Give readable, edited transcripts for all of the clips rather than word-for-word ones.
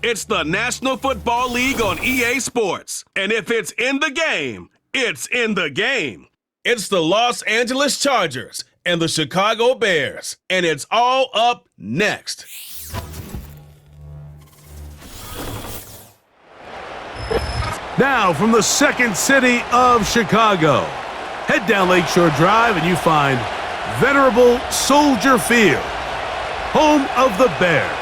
It's the National Football League on EA Sports. And if it's in the game, it's in the game. It's the Los Angeles Chargers and the Chicago Bears. And it's all up next. Now from the second city of Chicago, head down Lakeshore Drive and you find venerable Soldier Field, home of the Bears.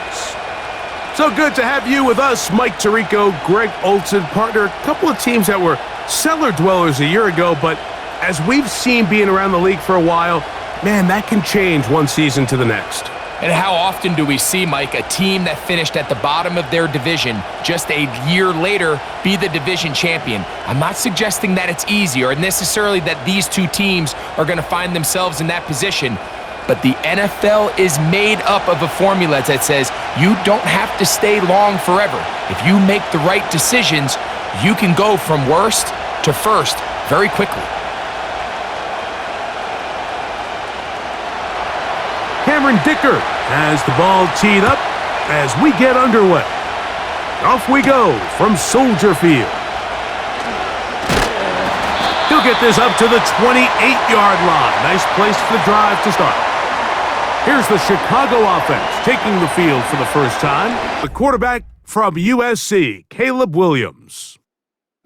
So good to have you with us, Mike Tirico, Greg Olson, partner. A couple of teams that were cellar dwellers a year ago, but as we've seen being around the league for a while, man, that can change one season to the next. And how often do we see, Mike, a team that finished at the bottom of their division just a year later be the division champion? I'm not suggesting that it's easy or necessarily that these two teams are going to find themselves in that position. But the NFL is made up of a formula that says you don't have to stay long forever. If you make the right decisions, you can go from worst to first very quickly. Cameron Dicker has the ball teed up as we get underway. Off we go from Soldier Field. He'll get this up to the 28-yard line. Nice place for the drive to start. Here's the Chicago offense taking the field for the first time. The quarterback from USC, Caleb Williams.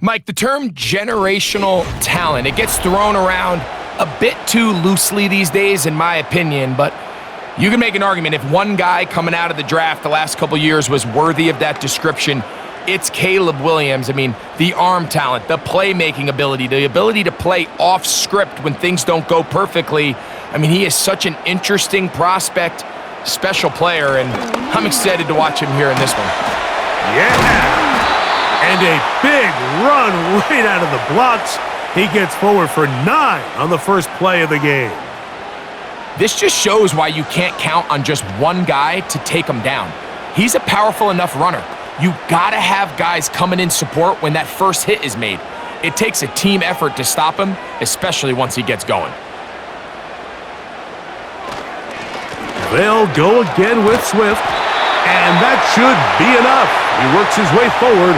Mike, the term generational talent, it gets thrown around a bit too loosely these days, in my opinion, but you can make an argument if one guy coming out of the draft the last couple years was worthy of that description, it's Caleb Williams. I mean, the arm talent, the playmaking ability, the ability to play off script when things don't go perfectly. I mean, he is such an interesting prospect, special player, and I'm excited to watch him here in this one. Yeah! And a big run right out of the blocks. He gets forward for 9 on the first play of the game. This just shows why you can't count on just one guy to take him down. He's a powerful enough runner. You gotta have guys coming in support when that first hit is made. It takes a team effort to stop him, especially once he gets going. They'll go again with Swift, and that should be enough. He works his way forward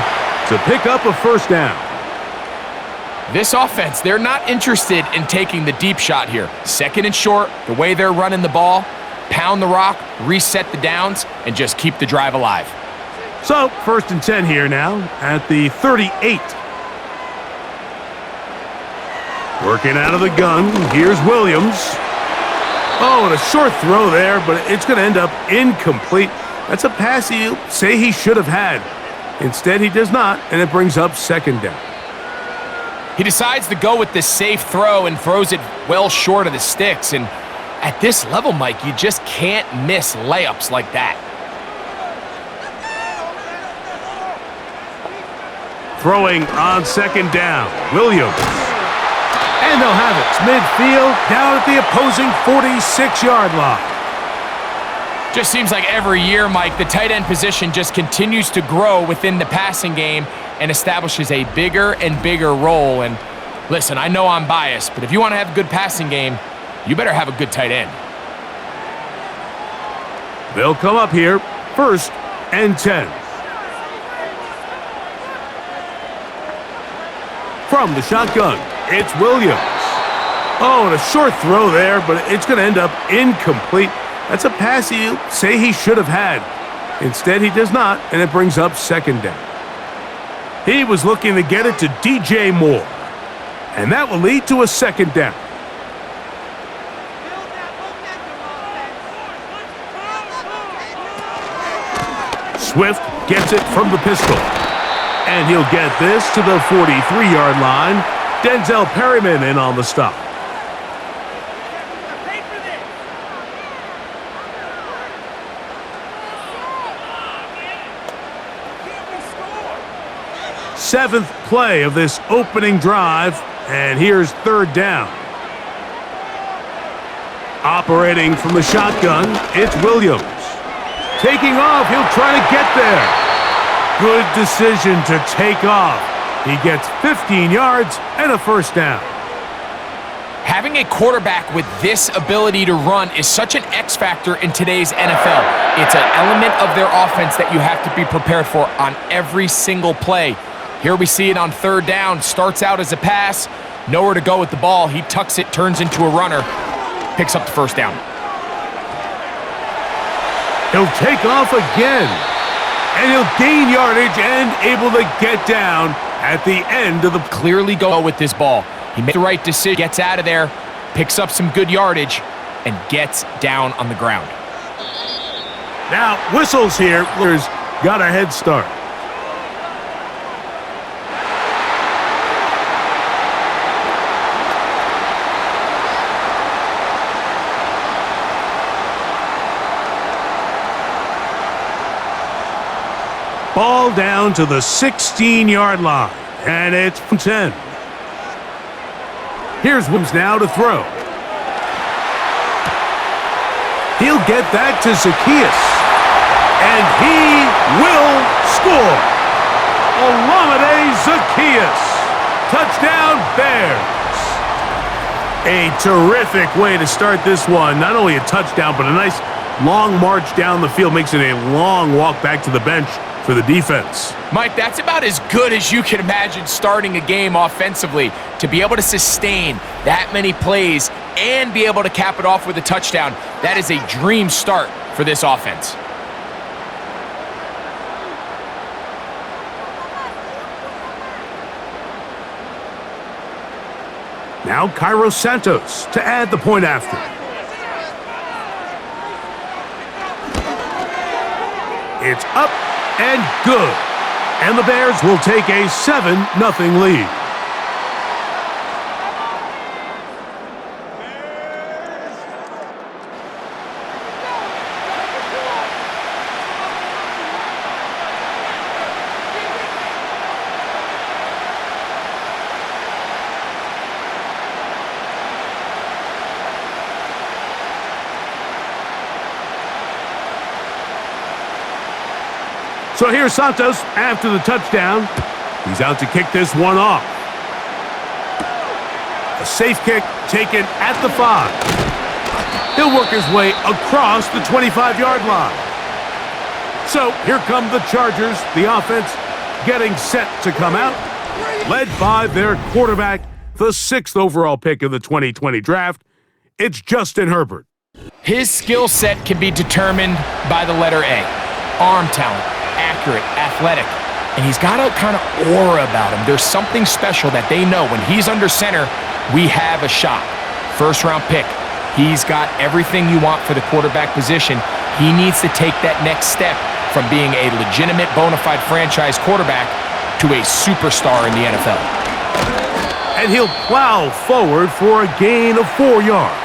to pick up a first down. This offense, they're not interested in taking the deep shot here. Second and short, the way they're running the ball, pound the rock, reset the downs, and just keep the drive alive. So, 1st and 10 here now at the 38. Working out of the gun, here's Williams. Oh, and a short throw there, but it's going to end up incomplete. That's a pass he'll say he should have had. Instead, he does not, and it brings up second down. He decides to go with this safe throw and throws it well short of the sticks. And at this level, Mike, you just can't miss layups like that. Throwing on second down, Williams. And they'll have it. It's midfield, down at the opposing 46-yard line. Just seems like every year, Mike, the tight end position just continues to grow within the passing game and establishes a bigger and bigger role. And listen, I know I'm biased, but if you want to have a good passing game, you better have a good tight end. They'll come up here, 1st and 10. From the shotgun, it's Williams. Oh, and a short throw there, but it's going to end up incomplete. That's a pass he'll say he should have had. Instead, he does not, and it brings up second down. He was looking to get it to DJ Moore, and that will lead to a second down. Swift gets it from the pistol, and he'll get this to the 43-yard line. Denzel Perryman in on the stop. Seventh play of this opening drive, and here's 3rd down. Operating from the shotgun, it's Williams. Taking off, he'll try to get there. Good decision to take off. He gets 15 yards and a first down. Having a quarterback with this ability to run is such an X factor in today's NFL. It's an element of their offense that you have to be prepared for on every single play. Here we see it on third down. Starts out as a pass, nowhere to go with the ball. He tucks it, turns into a runner, picks up the first down. He'll take off again, and he'll gain yardage and able to get down at the end of the... Clearly go with this ball. He made the right decision, gets out of there, picks up some good yardage, and gets down on the ground. Now, whistles here. There's got a head start. Ball down to the 16-yard line, and it's 10. Here's Williams now to throw. He'll get that to Zacchaeus, and he will score. Olamide Zacchaeus. Touchdown, Bears. A terrific way to start this one. Not only a touchdown, but a nice long march down the field. Makes it a long walk back to the bench for the defense. Mike, that's about as good as you can imagine starting a game offensively. To be able to sustain that many plays and be able to cap it off with a touchdown, that is a dream start for this offense. Now Cairo Santos to add the point after. It's up and good. And the Bears will take a 7-0 lead. So here's Santos after the touchdown. He's out to kick this one off. A safe kick taken at the 5. He'll work his way across the 25-yard line. So here come the Chargers, the offense getting set to come out, led by their quarterback, the 6th overall pick of the 2020 draft. It's Justin Herbert. His skill set can be determined by the letter A. Arm talent, accurate, athletic, and he's got a kind of aura about him. There's something special that they know when he's under center, we have a shot. First-round pick. He's got everything you want for the quarterback position. He needs to take that next step from being a legitimate, bona fide franchise quarterback to a superstar in the NFL. And he'll plow forward for a gain of 4 yards.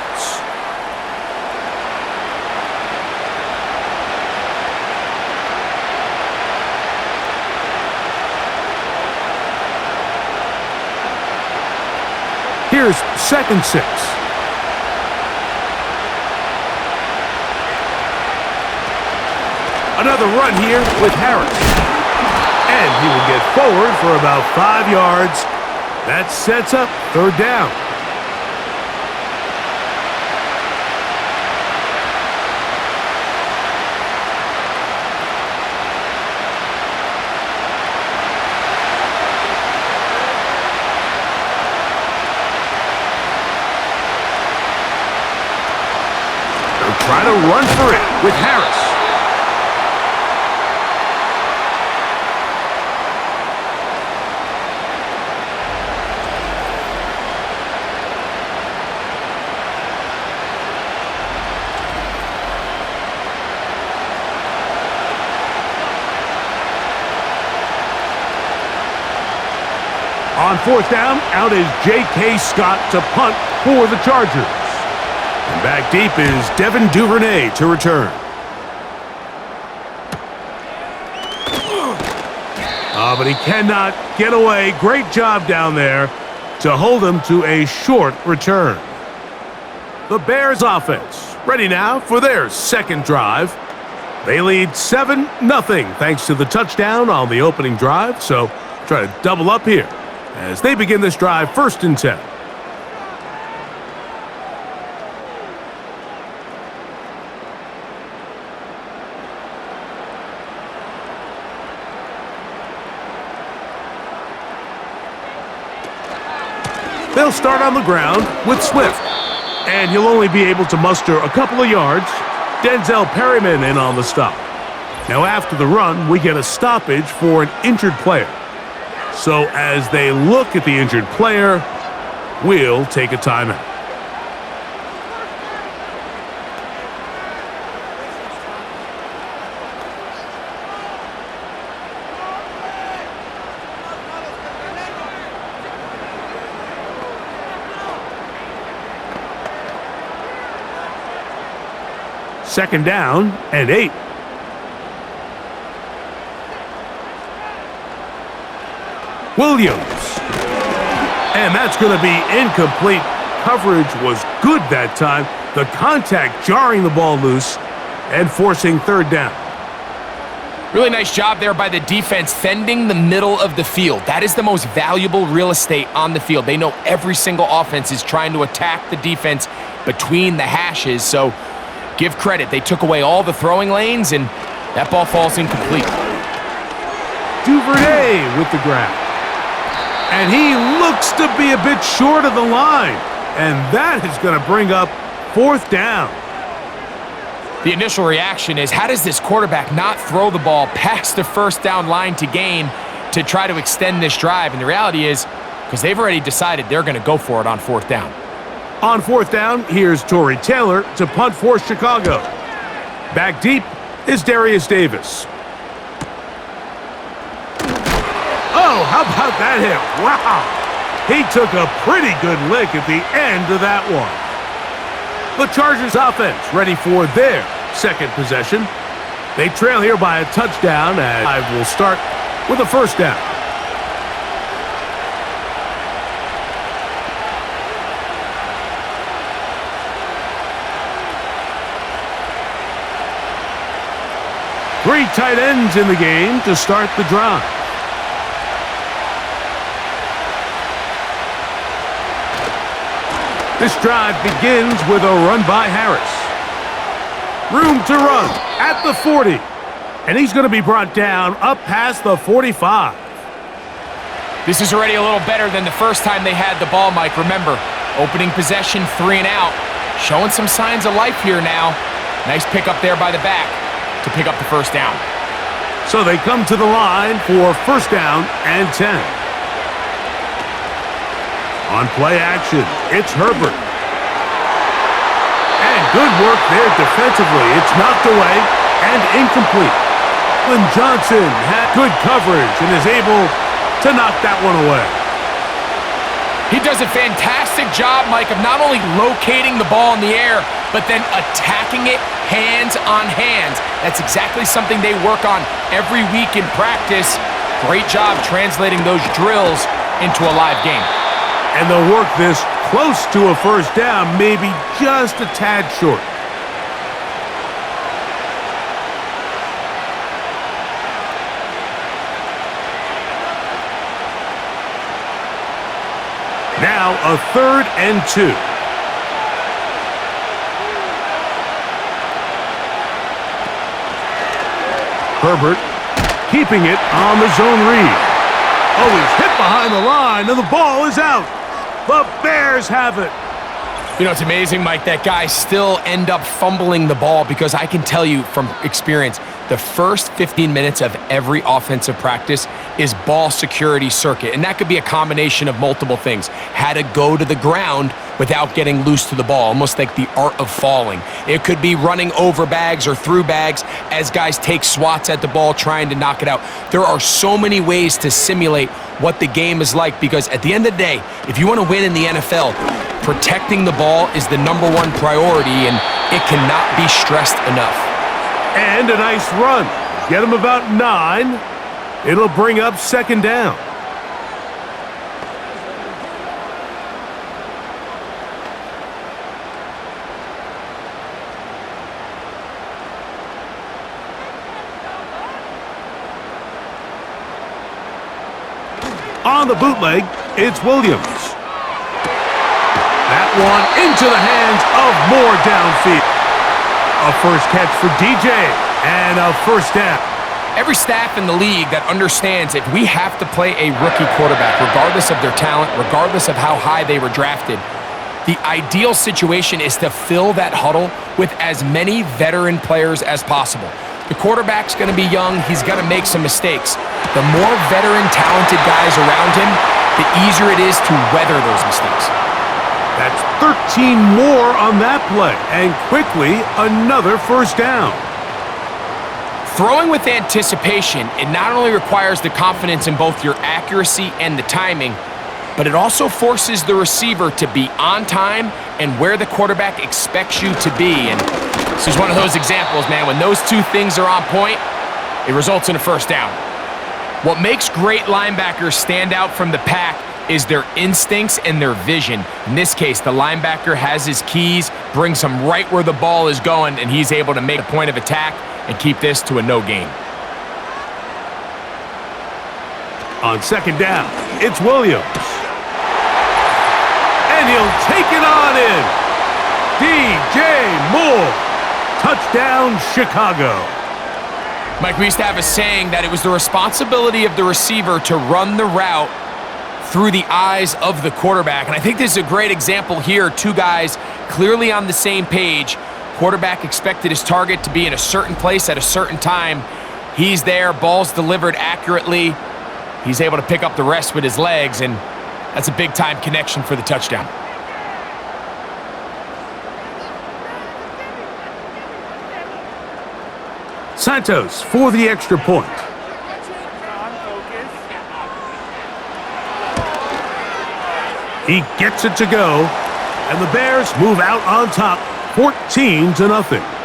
Here's 2nd and 6. Another run here with Harris. And he will get forward for about 5 yards. That sets up 3rd down. Try to run for it with Harris. On 4th down, out is J.K. Scott to punt for the Chargers. And back deep is Devin Duvernay to return. But he cannot get away. Great job down there to hold him to a short return. The Bears offense ready now for their 2nd drive. They lead 7-0 thanks to the touchdown on the opening drive. So try to double up here as they begin this drive 1st and 10. They'll start on the ground with Swift, and he'll only be able to muster a couple of yards. Denzel Perryman in on the stop. Now after the run, we get a stoppage for an injured player. So as they look at the injured player, we'll take a timeout. Second down and 8. Williams. And that's going to be incomplete. Coverage was good that time. The contact jarring the ball loose and forcing third down. Really nice job there by the defense, fending the middle of the field. That is the most valuable real estate on the field. They know every single offense is trying to attack the defense between the hashes, so give credit. They took away all the throwing lanes, and that ball falls incomplete. Duvernay with the grab. And he looks to be a bit short of the line. And that is going to bring up fourth down. The initial reaction is, how does this quarterback not throw the ball past the first down line to gain to try to extend this drive? And the reality is, because they've already decided they're going to go for it on fourth down. On fourth down, here's Torrey Taylor to punt for Chicago. Back deep is Darius Davis. Oh, how about that hit? Wow! He took a pretty good lick at the end of that one. The Chargers offense ready for their second possession. They trail here by a touchdown, and I will start with a first down. Three tight ends in the game to start the drive. This drive begins with a run by Harris. Room to run at the 40. And he's going to be brought down up past the 45. This is already a little better than the first time they had the ball, Mike. Remember, opening possession, 3 and out. Showing some signs of life here now. Nice pick up there by the back to pick up the first down. So they come to the line for first down and 10. On play action, it's Herbert. And good work there defensively. It's knocked away and incomplete. Lynn Johnson had good coverage and is able to knock that one away. He does a fantastic job, Mike, of not only locating the ball in the air, but then attacking it hands on hands. That's exactly something they work on every week in practice. Great job translating those drills into a live game. And they'll work this close to a first down, maybe just a tad short. Now a 3rd and 2. Herbert keeping it on the zone read. Oh, he's hit behind the line, and the ball is out. The Bears have it. You know, it's amazing, Mike, that guys still end up fumbling the ball, because I can tell you from experience, the first 15 minutes of every offensive practice is ball security circuit. And that could be a combination of multiple things. How to go to the ground without getting loose to the ball, almost like the art of falling. It could be running over bags or through bags as guys take swats at the ball trying to knock it out. There are so many ways to simulate what the game is like, because at the end of the day, if you want to win in the NFL, protecting the ball is the #1 priority, and it cannot be stressed enough. And a nice run. Get him about 9. It'll bring up second down. On the bootleg, it's Williams. That one into the hands of Moore downfield. A first catch for DJ, and a first down. Every staff in the league that understands if we have to play a rookie quarterback, regardless of their talent, regardless of how high they were drafted, the ideal situation is to fill that huddle with as many veteran players as possible. The quarterback's going to be young. He's going to make some mistakes. The more veteran, talented guys around him, the easier it is to weather those mistakes. That's 13 more on that play, and quickly another first down. Throwing with anticipation, it not only requires the confidence in both your accuracy and the timing, but it also forces the receiver to be on time and where the quarterback expects you to be. And this is one of those examples, man. When those two things are on point, it results in a first down. What makes great linebackers stand out from the pack is their instincts and their vision. In this case, the linebacker has his keys, brings him right where the ball is going, and he's able to make a point of attack and keep this to a no gain. On second down, it's Williams. And he'll take it on in. DJ Moore. Touchdown, Chicago. Mike, we used to have a saying that it was the responsibility of the receiver to run the route through the eyes of the quarterback. And I think this is a great example here. Two guys clearly on the same page. Quarterback expected his target to be in a certain place at a certain time. He's there, ball's delivered accurately. He's able to pick up the rest with his legs, and that's a big-time connection for the touchdown. Santos for the extra point. He gets it to go, and the Bears move out on top, 14-0.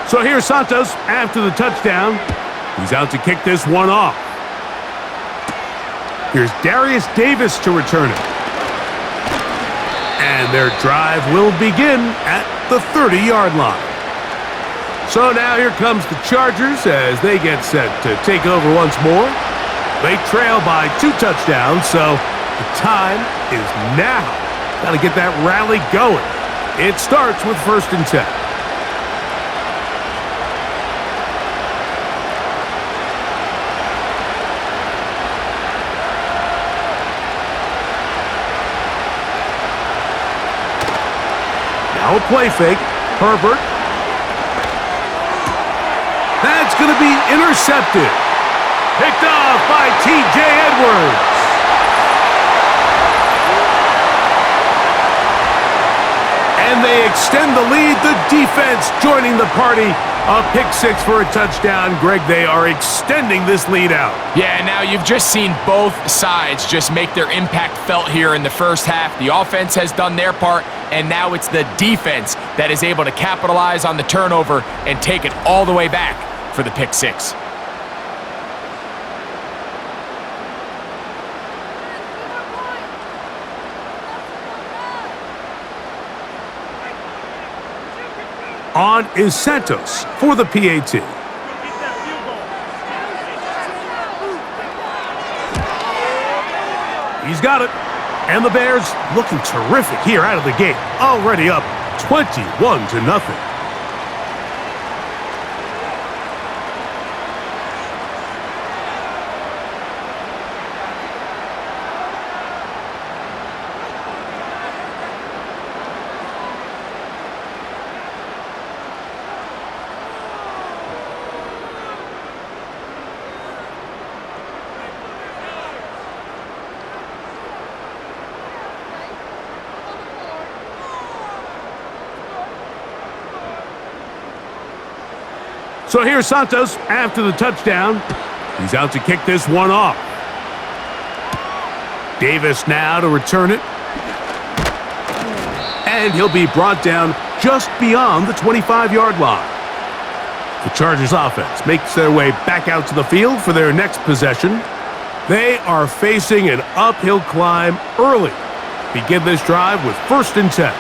So here's Santos after the touchdown. He's out to kick this one off. Here's Darius Davis to return it. And their drive will begin at the 30-yard line. So now here comes the Chargers as they get set to take over once more. They trail by 2 touchdowns, so the time is now. Got to get that rally going. It starts with 1st and 10. Now a play fake. Herbert. That's going to be intercepted. Picked off by T.J. Edwards. And they extend the lead. The defense joining the party. A pick 6 for a touchdown. Greg, they are extending this lead out. Yeah, now you've just seen both sides just make their impact felt here in the first half. The offense has done their part, and now it's the defense that is able to capitalize on the turnover and take it all the way back for the pick 6. On is Santos for the PAT. He's got it. And the Bears looking terrific here out of the gate. Already up 21-0. So here's Santos after the touchdown. He's out to kick this one off. Davis now to return it. And he'll be brought down just beyond the 25-yard line. The Chargers offense makes their way back out to the field for their next possession. They are facing an uphill climb early. Begin this drive with 1st and 10.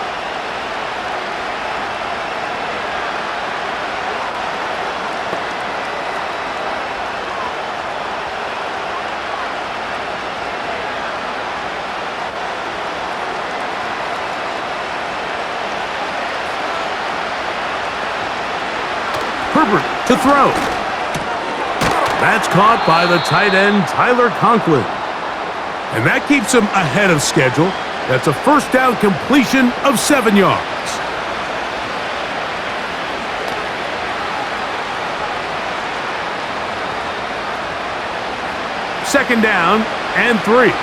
Herbert to throw. That's caught by the tight end, Tyler Conklin. And that keeps him ahead of schedule. That's a 1st down completion of 7 yards. Second down and 3.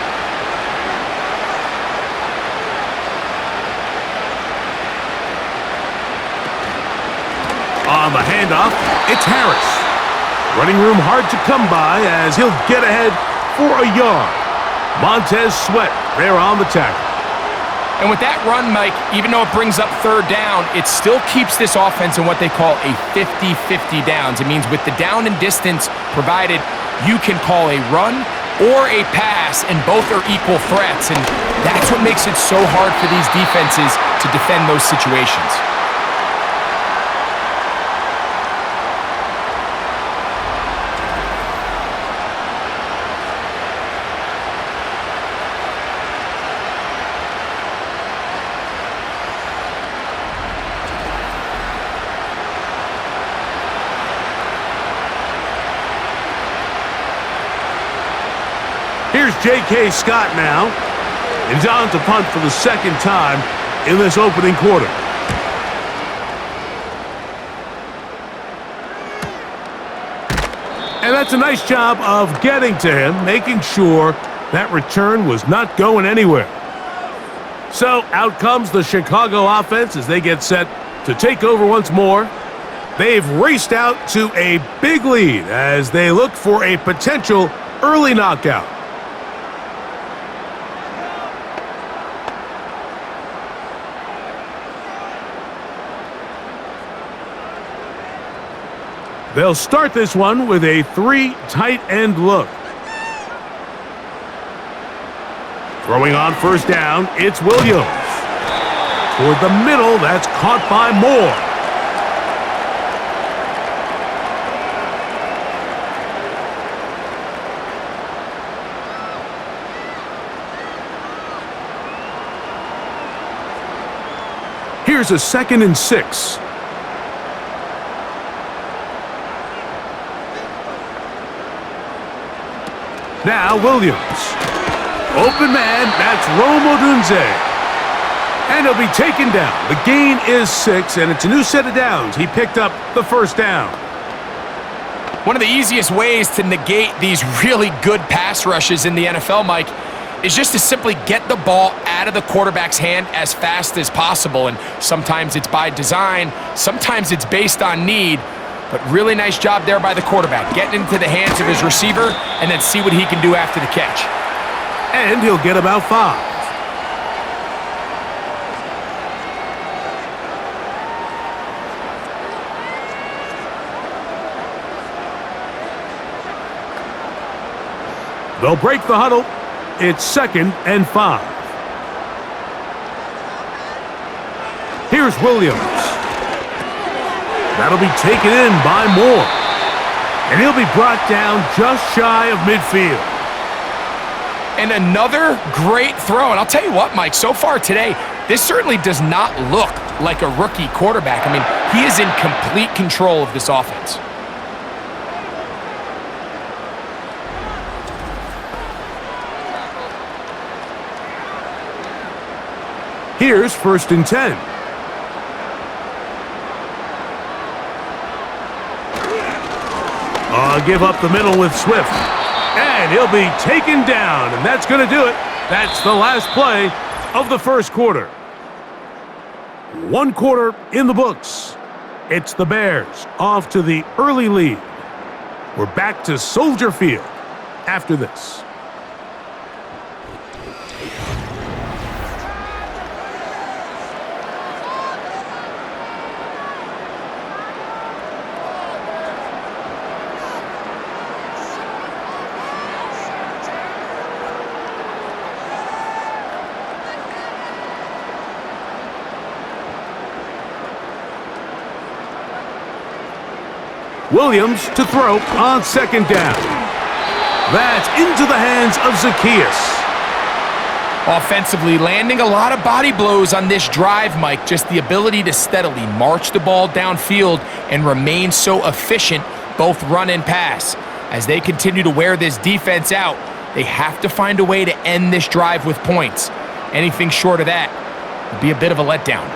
On the handoff, it's Harris. Running room hard to come by as he'll get ahead for a yard. Montez Sweat there on the tackle. And with that run, Mike, even though it brings up 3rd down, it still keeps this offense in what they call a 50-50 downs. It means with the down and distance provided, you can call a run or a pass, and both are equal threats. And that's what makes it so hard for these defenses to defend those situations. Here's J.K. Scott now. And he's on to punt for the 2nd time in this opening quarter. And that's a nice job of getting to him, making sure that return was not going anywhere. So out comes the Chicago offense as they get set to take over once more. They've raced out to a big lead as they look for a potential early knockout. They'll start this one with a 3 tight end look. Throwing on 1st down, it's Williams. Toward the middle, that's caught by Moore. Here's a 2nd and 6. Now Williams. Open man, that's Rome Odunze. And he'll be taken down. The gain is 6, and it's a new set of downs. He picked up the 1st down. One of the easiest ways to negate these really good pass rushes in the NFL, Mike, is just to simply get the ball out of the quarterback's hand as fast as possible. And sometimes it's by design, sometimes it's based on need. But really nice job there by the quarterback, getting into the hands of his receiver and then see what he can do after the catch. And he'll get about 5. They'll break the huddle. It's 2nd and 5. Here's Williams. That'll be taken in by Moore. And he'll be brought down just shy of midfield. And another great throw. And I'll tell you what, Mike, so far today, this certainly does not look like a rookie quarterback. I mean, he is in complete control of this offense. Here's 1st and 10. Give up the middle with Swift. And he'll be taken down, and that's going to do it. That's the last play of the 1st quarter. 1 quarter in the books. It's the Bears off to the early lead. We're back to Soldier Field after this. Williams to throw on second down. That's into the hands of Zacchaeus. Offensively, landing a lot of body blows on this drive, Mike. Just the ability to steadily march the ball downfield and remain so efficient, both run and pass. As they continue to wear this defense out, they have to find a way to end this drive with points. Anything short of that would be a bit of a letdown.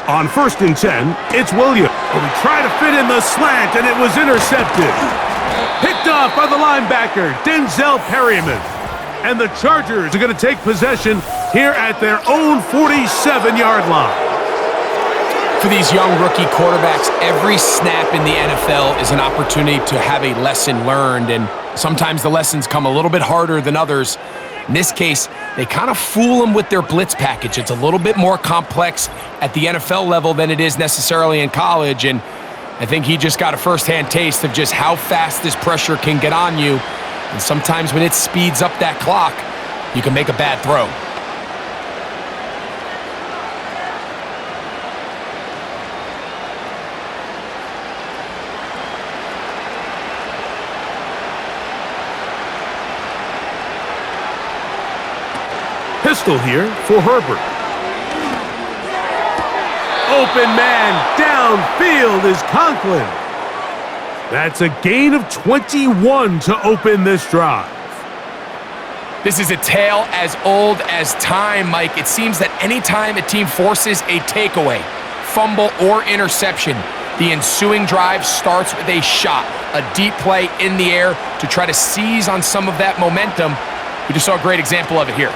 On 1st and 10, it's Williams. He tried to fit in the slant, and it was intercepted. Picked off by the linebacker, Denzel Perryman. And the Chargers are going to take possession here at their own 47-yard line. For these young rookie quarterbacks, every snap in the NFL is an opportunity to have a lesson learned, and sometimes the lessons come a little bit harder than others. In this case, they kind of fool them with their blitz package. It's a little bit more complex at the NFL level than it is necessarily in college, and I think he just got a first-hand taste of just how fast this pressure can get on you. And sometimes when it speeds up that clock, you can make a bad throw. Pistol here for Herbert. Open man downfield is Conklin. That's a gain of 21 to open this drive. This is a tale as old as time, Mike. It seems that anytime a team forces a takeaway, fumble, or interception, the ensuing drive starts with a shot, a deep play in the air to try to seize on some of that momentum. We just saw a great example of it here.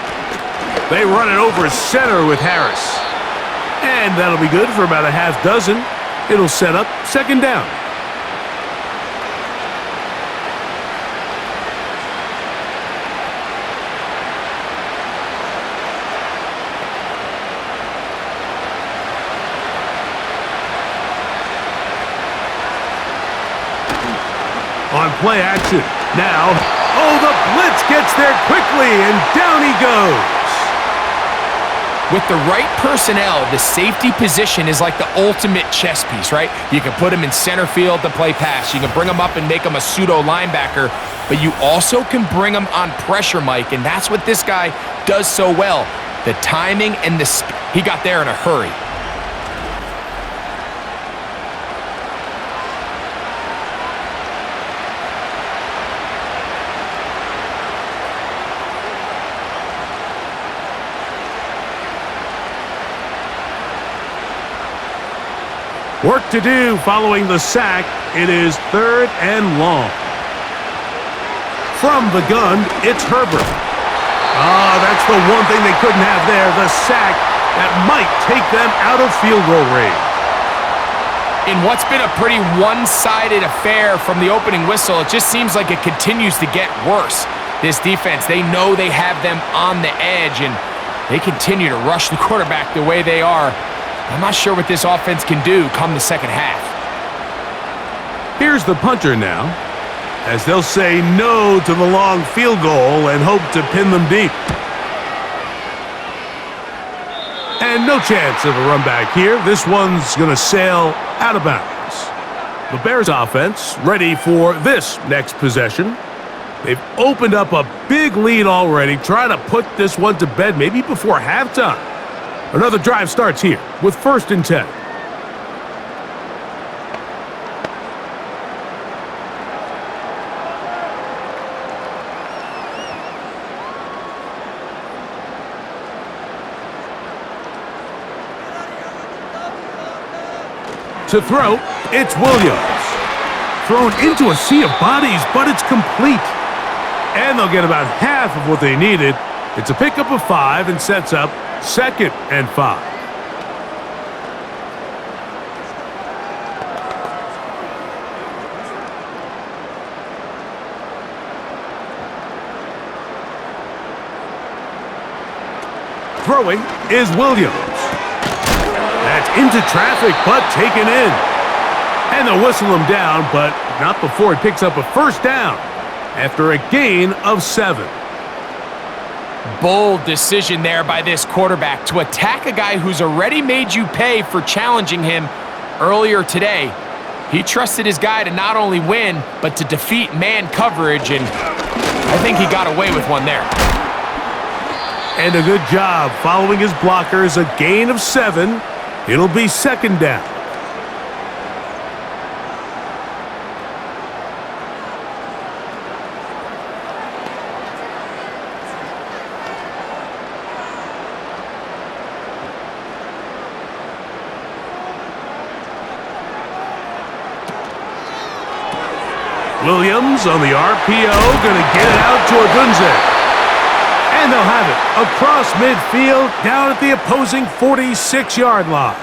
They run it over center with Harris. And that'll be good for about a half dozen. It'll set up second down. On play action. Now, the blitz gets there quickly, and down he goes. With the right personnel, the safety position is like the ultimate chess piece, right? You can put him in center field to play pass. You can bring him up and make him a pseudo linebacker, but you also can bring him on pressure, Mike, and that's what this guy does so well. The timing and the speed. He got there in a hurry. Work to do following the sack. It is 3rd and long. From the gun, it's Herbert. That's the one thing they couldn't have there, the sack that might take them out of field goal range. In what's been a pretty one-sided affair from the opening whistle, it just seems like it continues to get worse. This defense, they know they have them on the edge, and they continue to rush the quarterback the way they are. I'm not sure what this offense can do come the second half. Here's the punter now, as they'll say no to the long field goal and hope to pin them deep. And no chance of a run back here. This one's going to sail out of bounds. The Bears offense ready for this next possession. They've opened up a big lead already, trying to put this one to bed maybe before halftime. Another drive starts here with 1st and 10. To throw, it's Williams. Thrown into a sea of bodies, but it's complete. And they'll get about half of what they needed. It's a pickup of 5 and sets up 2nd and 5. Throwing is Williams. That's into traffic, but taken in. And they'll whistle him down, but not before he picks up a first down after a gain of 7. Bold decision there by this quarterback to attack a guy who's already made you pay for challenging him earlier today. He trusted his guy to not only win, but to defeat man coverage, and I think he got away with one there. And a good job following his blockers, a gain of 7. It'll be second down. Williams on the RPO, going to get it out to Odunze. And they'll have it across midfield, down at the opposing 46-yard line.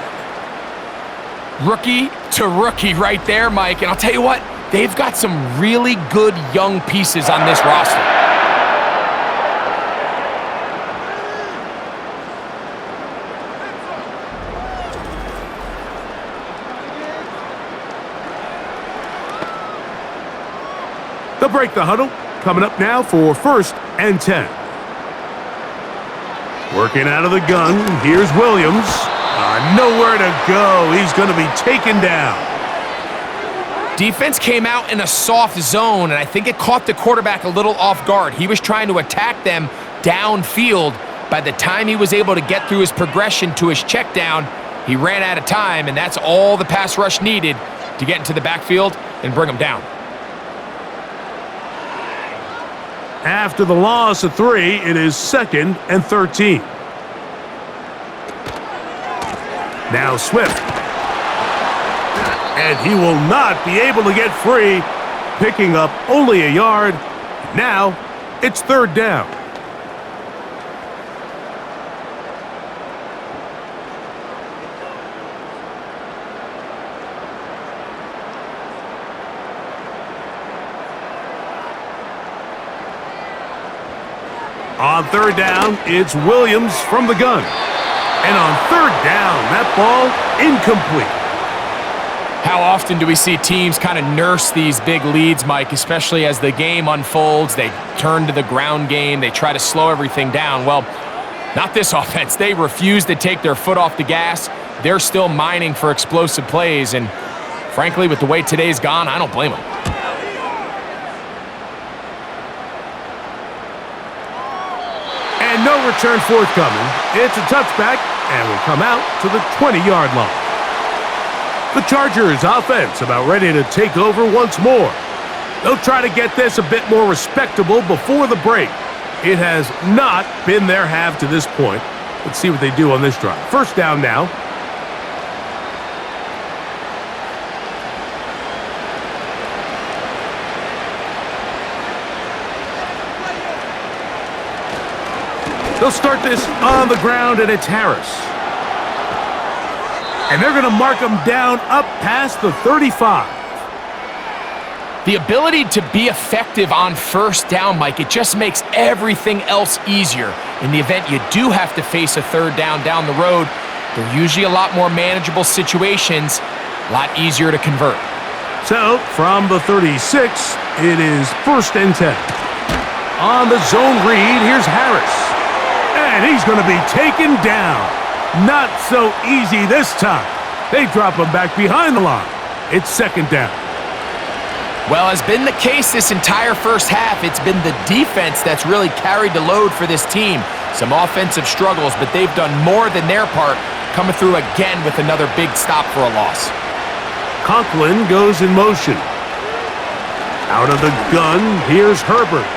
Rookie to rookie right there, Mike. And I'll tell you what, they've got some really good young pieces on this roster. They'll break the huddle. Coming up now for 1st and 10. Working out of the gun, here's Williams. Nowhere to go. He's going to be taken down. Defense came out in a soft zone, and I think it caught the quarterback a little off guard. He was trying to attack them downfield. By the time he was able to get through his progression to his check down, he ran out of time, and that's all the pass rush needed to get into the backfield and bring him down. After the loss of 3, it is 2nd and 13. Now Swift. And he will not be able to get free, picking up only a yard. Now it's 3rd down. On 3rd down, it's Williams from the gun. And on 3rd down, that ball incomplete. How often do we see teams kind of nurse these big leads, Mike, especially as the game unfolds? They turn to the ground game. They try to slow everything down. Well, not this offense. They refuse to take their foot off the gas. They're still mining for explosive plays. And frankly, with the way today's gone, I don't blame them. And no return forthcoming. It's a touchback and will come out to the 20-yard line. The Chargers offense about ready to take over once more. They'll try to get this a bit more respectable before the break. It has not been their half to this point. Let's see what they do on this drive. 1st down now. They'll start this on the ground, and it's Harris. And they're going to mark him down up past the 35. The ability to be effective on 1st down, Mike, it just makes everything else easier. In the event you do have to face a 3rd down the road, they're usually a lot more manageable situations, a lot easier to convert. So, from the 36, it is 1st and 10. On the zone read, here's Harris. And he's going to be taken down. Not so easy this time. They drop him back behind the line. It's 2nd down. Well, as been the case this entire first half, it's been the defense that's really carried the load for this team. Some offensive struggles, but they've done more than their part, coming through again with another big stop for a loss. Conklin goes in motion. Out of the gun, here's Herbert.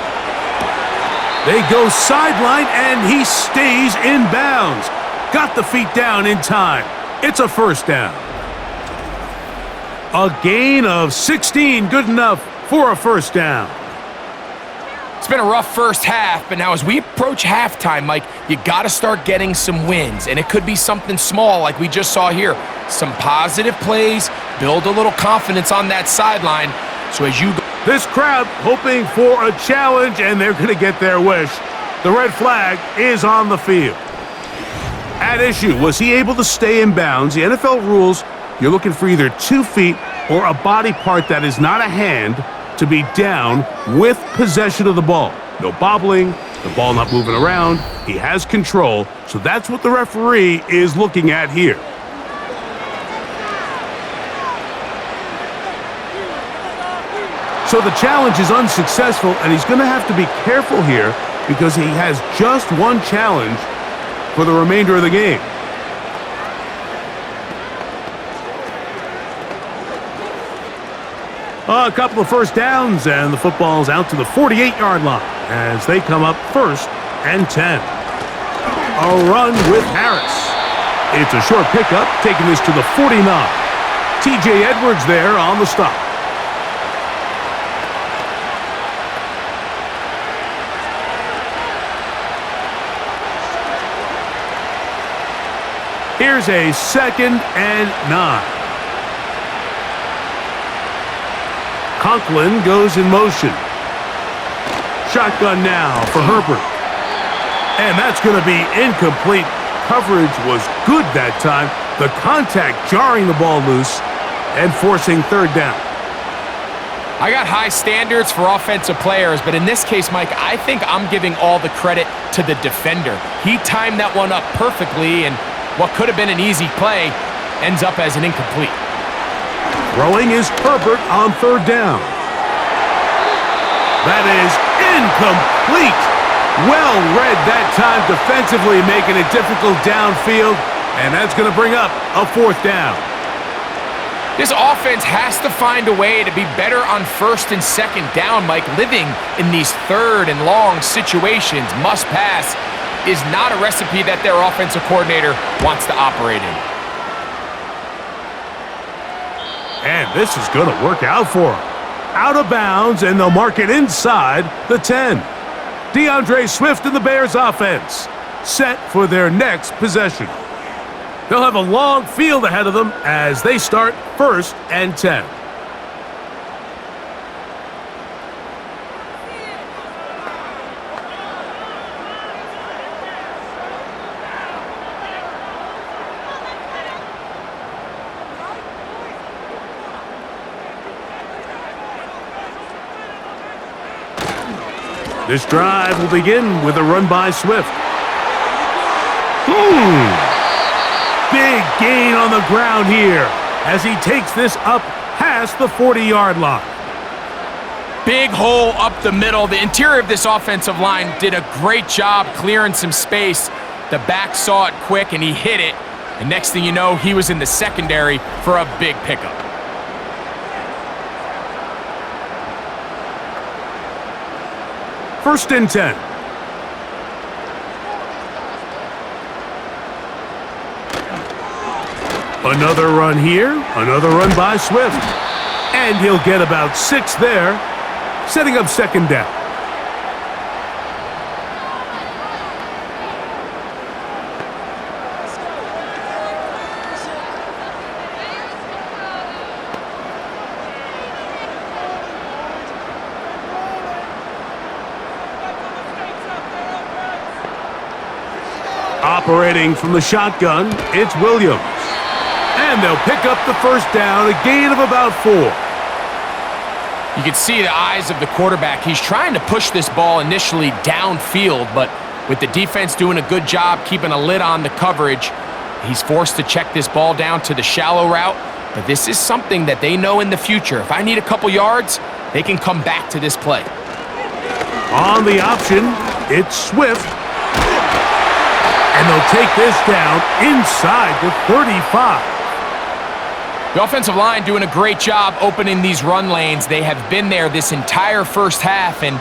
They go sideline, and he stays in bounds. Got the feet down in time. It's a 1st down. A gain of 16, good enough for a 1st down. It's been a rough first half, but now as we approach halftime, Mike, you got to start getting some wins, and it could be something small like we just saw here. Some positive plays, build a little confidence on that sideline. So as you go, this crowd hoping for a challenge, and they're going to get their wish. The red flag is on the field. At issue, was he able to stay in bounds? The NFL rules, you're looking for either 2 feet or a body part that is not a hand to be down with possession of the ball. No bobbling, the ball not moving around. He has control, so that's what the referee is looking at here. So the challenge is unsuccessful, and he's going to have to be careful here because he has just one challenge for the remainder of the game. A couple of first downs, and the football's out to the 48-yard line as they come up 1st and 10. A run with Harris. It's a short pickup, taking this to the 49. T.J. Edwards there on the stop. Here's a 2nd and 9. Conklin goes in motion. Shotgun now for Herbert. And that's going to be incomplete. Coverage was good that time. The contact jarring the ball loose and forcing 3rd down. I got high standards for offensive players, but in this case, Mike, I think I'm giving all the credit to the defender. He timed that one up perfectly, and what could have been an easy play ends up as an incomplete. Throwing is Herbert on 3rd down. That is incomplete. Well read that time defensively, making it difficult downfield, and that's going to bring up a 4th down. This offense has to find a way to be better on 1st and 2nd down, Mike. Living in these 3rd and long situations, must pass, is not a recipe that their offensive coordinator wants to operate in. And this is going to work out for him. Out of bounds, and they'll mark it inside the 10. DeAndre Swift and the Bears offense set for their next possession. They'll have a long field ahead of them as they start 1st and 10. This drive will begin with a run by Swift. Big gain on the ground here as he takes this up past the 40-yard line. Big hole up the middle. The interior of this offensive line did a great job clearing some space. The back saw it quick, and he hit it. And next thing you know, he was in the secondary for a big pickup. First and 10. Another run here, another run by Swift. And he'll get about 6 there, setting up 2nd down. Operating from the shotgun, it's Williams. And they'll pick up the 1st down, a gain of about 4. You can see the eyes of the quarterback. He's trying to push this ball initially downfield, but with the defense doing a good job keeping a lid on the coverage, he's forced to check this ball down to the shallow route. But this is something that they know in the future. If I need a couple yards, they can come back to this play. On the option, it's Swift. And they'll take this down inside the 35. The offensive line doing a great job opening these run lanes. They have been there this entire first half, and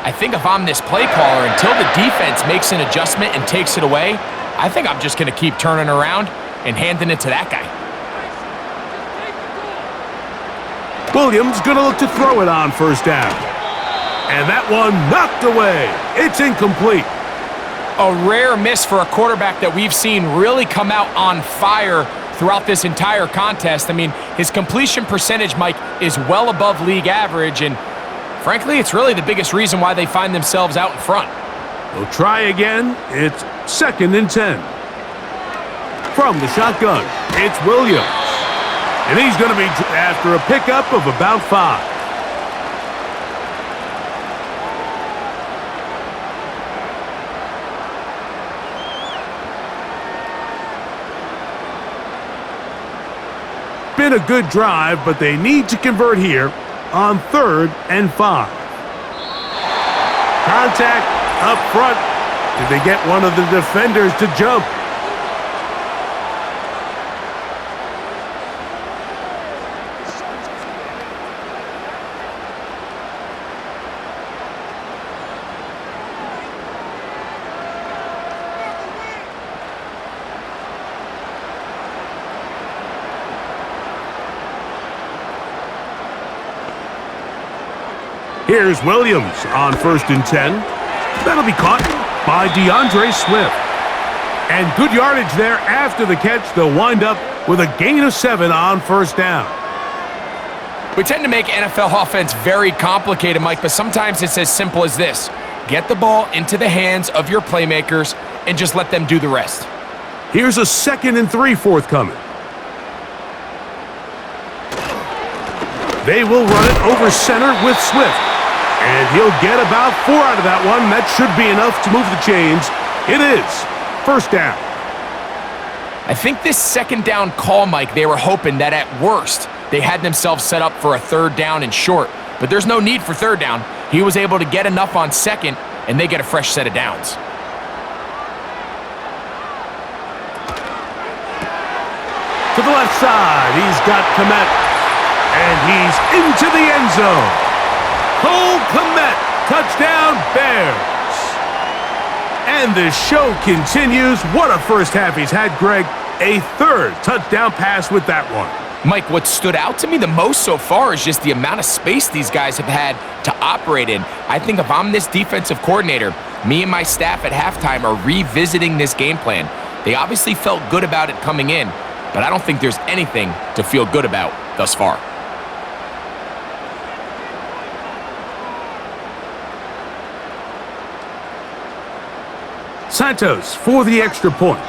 I think if I'm this play caller, until the defense makes an adjustment and takes it away, I think I'm just going to keep turning around and handing it to that guy. Williams going to look to throw it on 1st down. And that one knocked away. It's incomplete. A rare miss for a quarterback that we've seen really come out on fire throughout this entire contest. I mean, his completion percentage, Mike, is well above league average, and frankly, it's really the biggest reason why they find themselves out in front. They'll try again. It's 2nd and 10. From the shotgun, it's Williams. And he's going to be after a pickup of about 5. Been a good drive, but they need to convert here. on 3rd and 5. Contact up front. Did they get one of the defenders to jump? Here's Williams on 1st and 10. That'll be caught by DeAndre Swift. And good yardage there after the catch. They'll wind up with a gain of 7 on 1st down. We tend to make NFL offense very complicated, Mike, but sometimes it's as simple as this. Get the ball into the hands of your playmakers and just let them do the rest. Here's a 2nd and 3 forthcoming. They will run it over center with Swift. And he'll get about 4 out of that one. That should be enough to move the chains. It is 1st down. I think this 2nd down call, Mike, they were hoping that at worst they had themselves set up for a 3rd down and short. But there's no need for 3rd down. He was able to get enough on 2nd, and they get a fresh set of downs. To the left side, he's got Komet. And he's into the end zone. Cole Komet, touchdown Bears. And the show continues. What a first half he's had, Greg. A 3rd touchdown pass with that one. Mike, what stood out to me the most so far is just the amount of space these guys have had to operate in. I think if I'm this defensive coordinator, me and my staff at halftime are revisiting this game plan. They obviously felt good about it coming in, but I don't think there's anything to feel good about thus far. Santos for the extra point.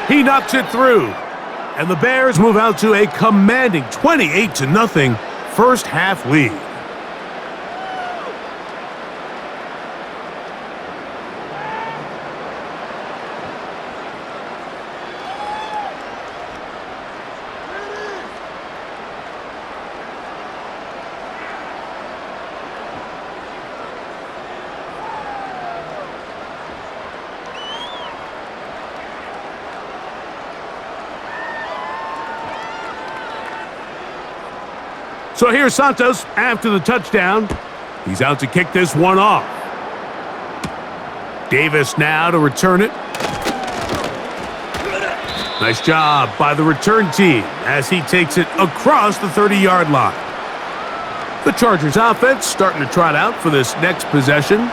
He knocks it through. And the Bears move out to a commanding 28-0 first half lead. So here's Santos after the touchdown. He's out to kick this one off. Davis now to return it. Nice job by the return team as he takes it across the 30-yard line. The Chargers offense starting to trot out for this next possession.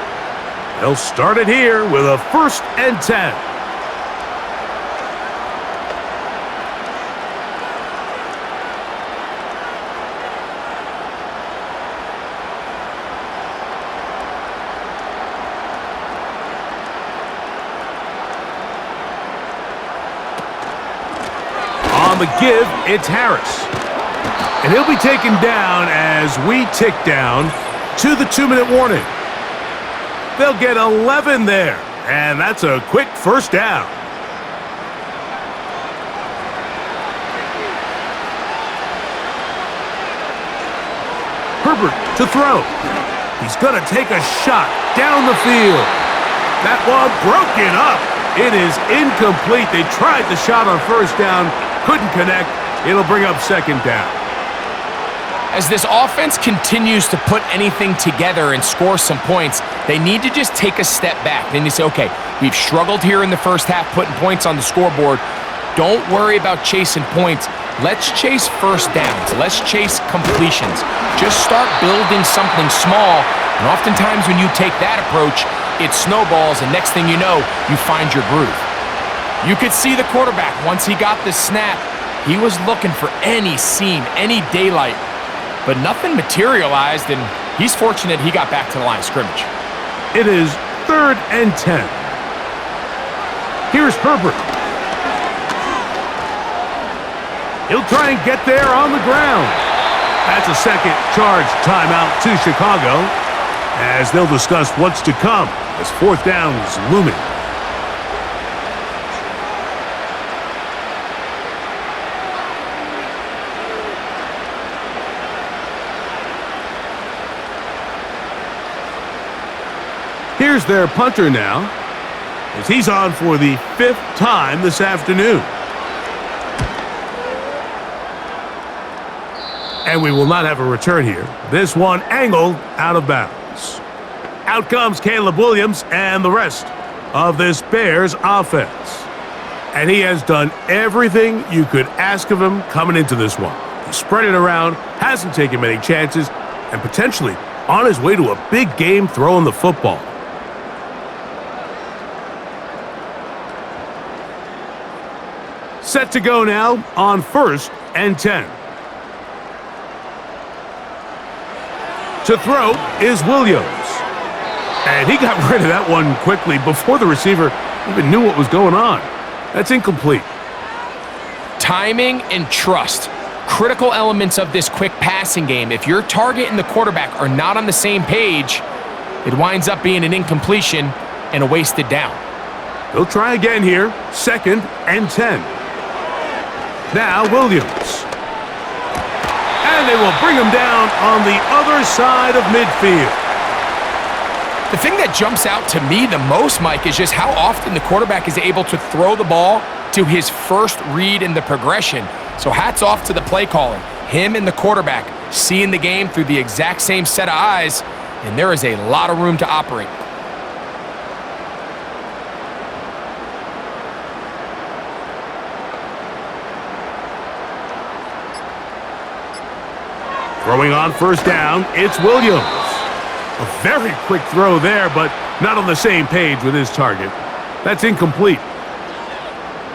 They'll start it here with a 1st and 10. On the give, it's Harris. And he'll be taken down as we tick down to the 2-minute warning. They'll get 11 there, and that's a quick 1st down. Herbert to throw. He's going to take a shot down the field. That one broken up. It is incomplete. They tried the shot on 1st down. Couldn't connect. It'll bring up 2nd down. As this offense continues to put anything together and score some points, they need to just take a step back. Then you say, okay, we've struggled here in the first half putting points on the scoreboard. Don't worry about chasing points. Let's chase 1st downs. Let's chase completions. Just start building something small. And oftentimes when you take that approach, it snowballs, and next thing you know, you find your groove. You could see the quarterback, once he got the snap, he was looking for any seam, any daylight, but nothing materialized, and he's fortunate he got back to the line of scrimmage. It is 3rd and 10. Here's Herbert. He'll try and get there on the ground. That's a 2nd charge timeout to Chicago, as they'll discuss what's to come as 4th down is looming. Here's their punter now, as he's on for the 5th time this afternoon. And we will not have a return here. This one angled out of bounds. Out comes Caleb Williams and the rest of this Bears offense. And he has done everything you could ask of him coming into this one. He spread it around, hasn't taken many chances, and potentially on his way to a big game throwing the football. Set to go now on 1st and 10. To throw is Williams. And he got rid of that one quickly before the receiver even knew what was going on. That's incomplete. Timing and trust. Critical elements of this quick passing game. If your target and the quarterback are not on the same page, it winds up being an incompletion and a wasted down. They'll try again here. 2nd and 10. Now Williams. And they will bring him down on the other side of midfield. The thing that jumps out to me the most, Mike, is just how often the quarterback is able to throw the ball to his first read in the progression. So hats off to the play caller. Him and the quarterback seeing the game through the exact same set of eyes, and there is a lot of room to operate. Throwing on 1st down, it's Williams. A very quick throw there, but not on the same page with his target. That's incomplete.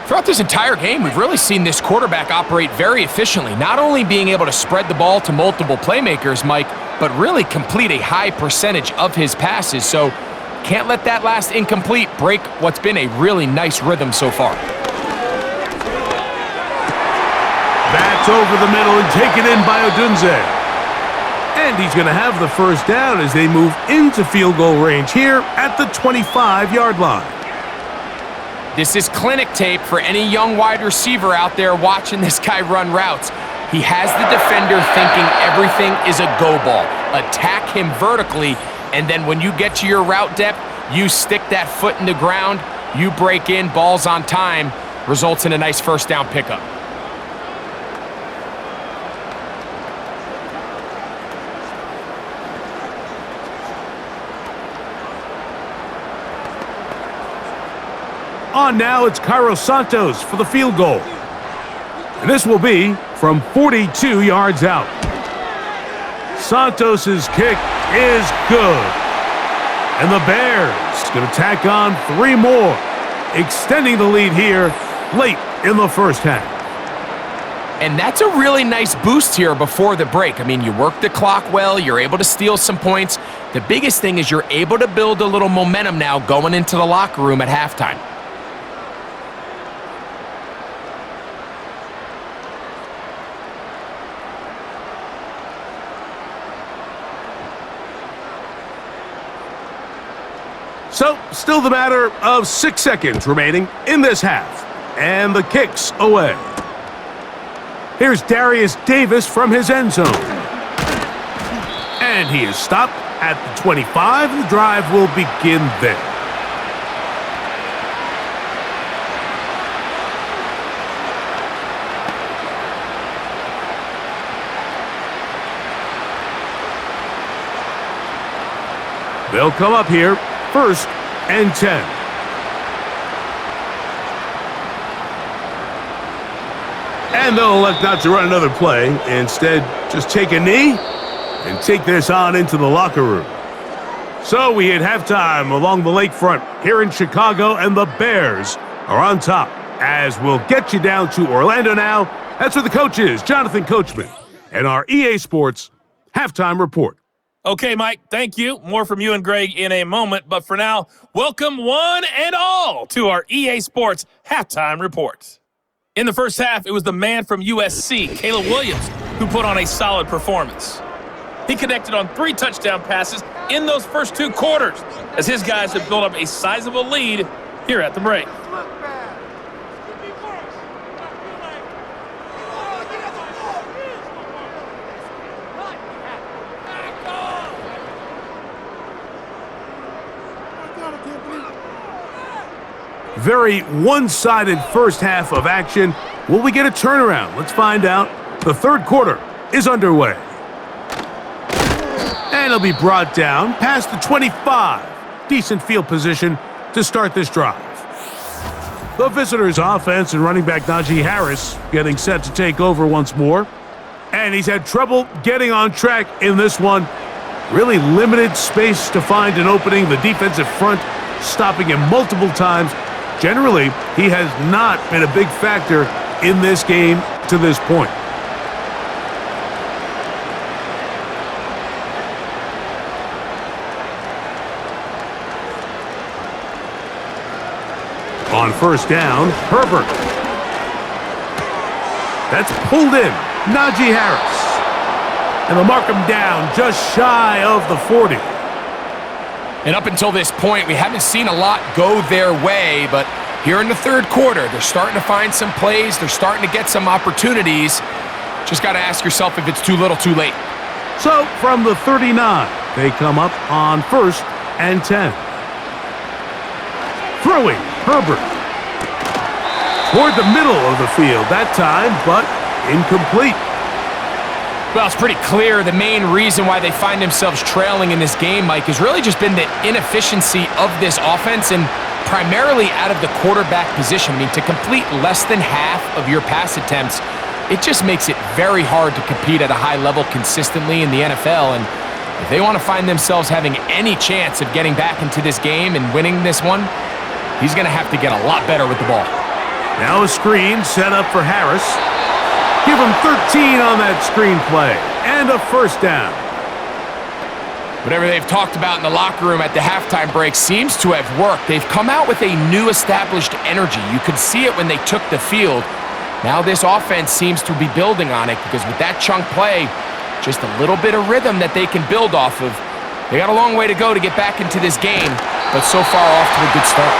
Throughout this entire game, we've really seen this quarterback operate very efficiently, not only being able to spread the ball to multiple playmakers, Mike, but really complete a high percentage of his passes. So can't let that last incomplete break what's been a really nice rhythm so far. That's over the middle and taken in by Odunze. And he's going to have the 1st down as they move into field goal range here at the 25-yard line. This is clinic tape for any young wide receiver out there watching this guy run routes. He has the defender thinking everything is a go ball. Attack him vertically, and then when you get to your route depth, you stick that foot in the ground, you break in, balls on time, results in a nice 1st down pickup. On now, it's Cairo Santos for the field goal. And this will be from 42 yards out. Santos's kick is good. And the Bears going to tack on 3 more, extending the lead here late in the 1st half. And that's a really nice boost here before the break. I mean, you work the clock well, you're able to steal some points. The biggest thing is you're able to build a little momentum now going into the locker room at halftime. So, still the matter of 6 seconds remaining in this half. And the kick's away. Here's Darius Davis from his end zone. And he is stopped at the 25. The drive will begin there. They'll come up here, 1st and 10. And they'll elect not to run another play. Instead, just take a knee and take this on into the locker room. So we hit halftime along the lakefront here in Chicago, and the Bears are on top. As we'll get you down to Orlando now. That's where the coach is, Jonathan Coachman, and our EA Sports Halftime Report. Okay, Mike, thank you. More from you and Greg in a moment. But for now, welcome one and all to our EA Sports Halftime Report. In the first half, it was the man from USC, Caleb Williams, who put on a solid performance. He connected on 3 touchdown passes in those first 2 quarters, as his guys have built up a sizable lead here at the break. Very one-sided first half of action. Will we get a turnaround? Let's find out. The third quarter is underway. And it'll be brought down past the 25. Decent field position to start this drive. The visitors' offense and running back Najee Harris getting set to take over once more. And he's had trouble getting on track in this one. Really limited space to find an opening. The defensive front stopping him multiple times. Generally, he has not been a big factor in this game to this point. On first down, Herbert. That's pulled in. Najee Harris. And they'll mark him down just shy of the 40. And up until this point, we haven't seen a lot go their way, but here in the third quarter, they're starting to find some plays. They're starting to get some opportunities. Just got to ask yourself if it's too little, too late. So from the 39, they come up on 1st and 10. Throwing, Herbert. Toward the middle of the field that time, but incomplete. Well, it's pretty clear the main reason why they find themselves trailing in this game, Mike, has really just been the inefficiency of this offense and primarily out of the quarterback position. I mean, to complete less than half of your pass attempts, it just makes it very hard to compete at a high level consistently in the NFL. And if they want to find themselves having any chance of getting back into this game and winning this one, he's going to have to get a lot better with the ball. Now a screen set up for Harris. Give him 13 on that screenplay, and a first down. Whatever they've talked about in the locker room at the halftime break seems to have worked. They've come out with a new established energy. You could see it when they took the field. Now this offense seems to be building on it because with that chunk play, just a little bit of rhythm that they can build off of. They got a long way to go to get back into this game, but so far off to a good start.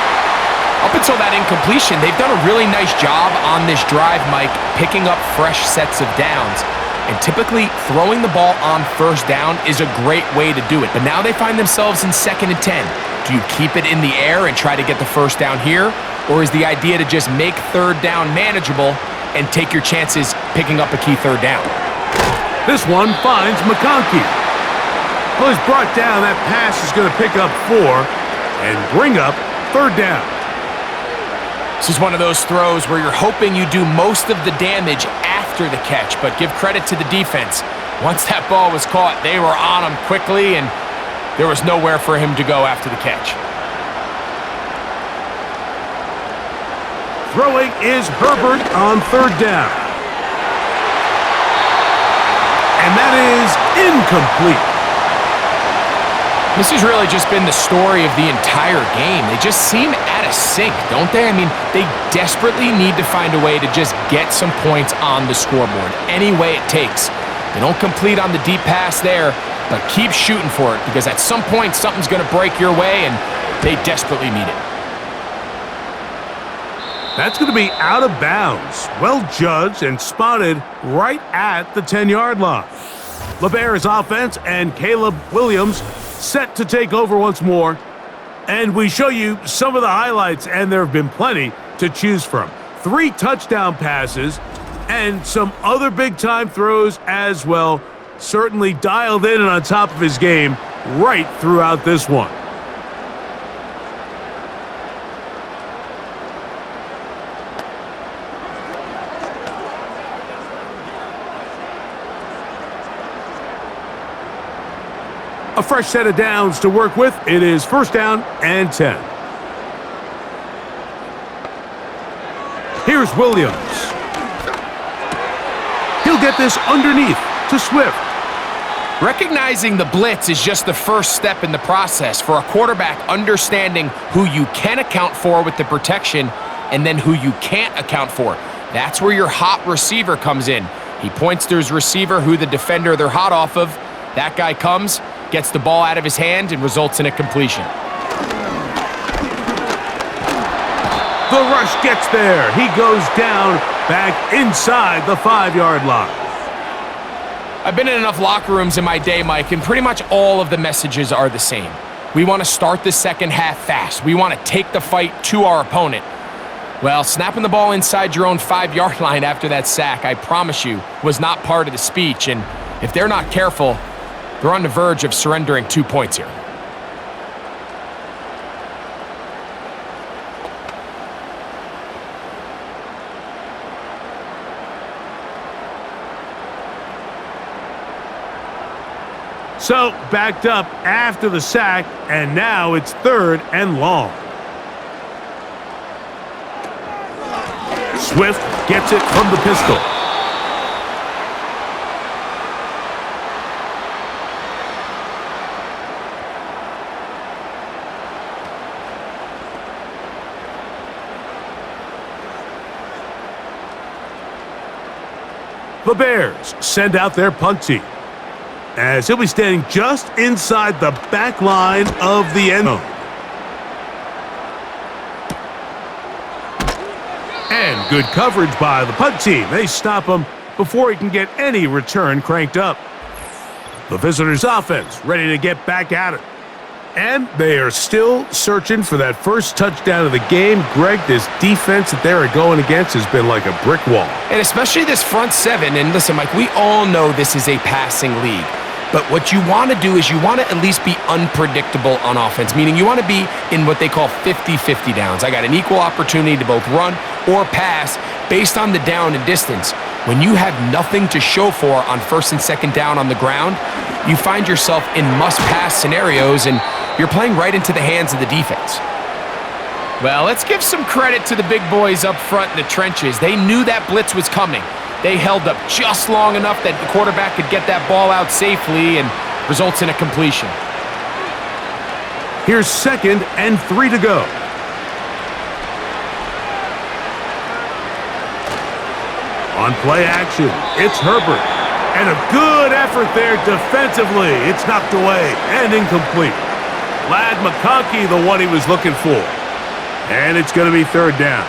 Up until that incompletion, they've done a really nice job on this drive, Mike, picking up fresh sets of downs. And typically, throwing the ball on first down is a great way to do it. But now they find themselves in 2nd and 10. Do you keep it in the air and try to get the first down here? Or is the idea to just make third down manageable and take your chances picking up a key third down? This one finds McConkey. Well, he's brought down. That pass is going to pick up 4 and bring up third down. This is one of those throws where you're hoping you do most of the damage after the catch, but give credit to the defense. Once that ball was caught, they were on him quickly, and there was nowhere for him to go after the catch. Throwing is Herbert on third down. And that is incomplete. This has really just been the story of the entire game. They just seem out of sync, don't they? I mean, they desperately need to find a way to just get some points on the scoreboard, any way it takes. They don't complete on the deep pass there, but keep shooting for it because at some point something's going to break your way, and they desperately need it. That's going to be out of bounds. Well judged and spotted right at the 10-yard line. LeBear's offense and Caleb Williams set to take over once more. And we show you some of the highlights, and there have been plenty to choose from. 3 touchdown passes and some other big-time throws as well. Certainly dialed in and on top of his game right throughout this one. A fresh set of downs to work with. It is 1st down and 10. Here's Williams. He'll get this underneath to Swift. Recognizing the blitz is just the first step in the process for a quarterback understanding who you can account for with the protection and then who you can't account for. That's where your hot receiver comes in. He points to his receiver who the defender they're hot off of. That guy comes, gets the ball out of his hand, and results in a completion. The rush gets there. He goes down back inside the 5-yard line. I've been in enough locker rooms in my day, Mike, and pretty much all of the messages are the same. We want to start the second half fast. We want to take the fight to our opponent. Well, snapping the ball inside your own 5-yard line after that sack, I promise you, was not part of the speech. And if they're not careful, they're on the verge of surrendering 2 points here. So, backed up after the sack, and now it's 3rd and long. Swift gets it from the pistol. The Bears send out their punt team, as he'll be standing just inside the back line of the end zone. And good coverage by the punt team. They stop him before he can get any return cranked up. The visitors' offense ready to get back at it. And they are still searching for that first touchdown of the game. Greg, this defense that they're going against has been like a brick wall. And especially this front seven. And listen, Mike, we all know this is a passing league. But what you want to do is you want to at least be unpredictable on offense, meaning you want to be in what they call 50-50 downs. I got an equal opportunity to both run or pass based on the down and distance. When you have nothing to show for on 1st and 2nd down on the ground, you find yourself in must-pass scenarios, and you're playing right into the hands of the defense. Well, let's give some credit to the big boys up front in the trenches. They knew that blitz was coming. They held up just long enough that the quarterback could get that ball out safely and results in a completion. Here's 2nd and 3 to go. On play action, it's Herbert. And a good effort there defensively. It's knocked away and incomplete. Lad McConkey, the one he was looking for. And it's going to be 3rd down.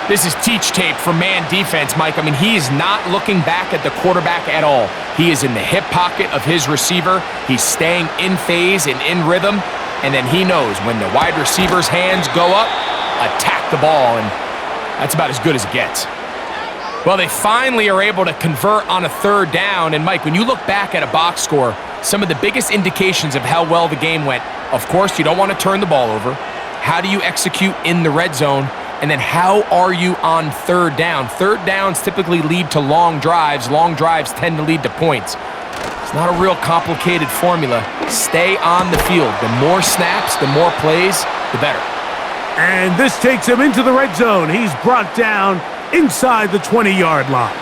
This is teach tape for man defense, Mike. I mean, he is not looking back at the quarterback at all. He is in the hip pocket of his receiver. He's staying in phase and in rhythm. And then he knows when the wide receiver's hands go up, attack the ball. And that's about as good as it gets. Well, they finally are able to convert on a 3rd down. And, Mike, when you look back at a box score, some of the biggest indications of how well the game went, of course, you don't want to turn the ball over. How do you execute in the red zone? And then how are you on 3rd down? 3rd downs typically lead to long drives. Long drives tend to lead to points. It's not a real complicated formula. Stay on the field. The more snaps, the more plays, the better. And this takes him into the red zone. He's brought down inside the 20-yard line.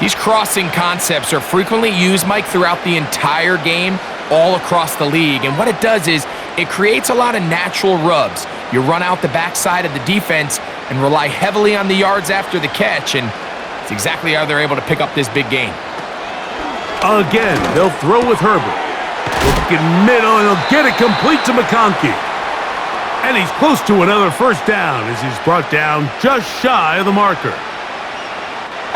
These crossing concepts are frequently used, Mike, throughout the entire game, all across the league. And what it does is it creates a lot of natural rubs. You run out the backside of the defense and rely heavily on the yards after the catch, and it's exactly how they're able to pick up this big game. Again, they'll throw with Herbert. Looking middle, and he'll get it complete to McConkey. And he's close to another 1st down as he's brought down just shy of the marker.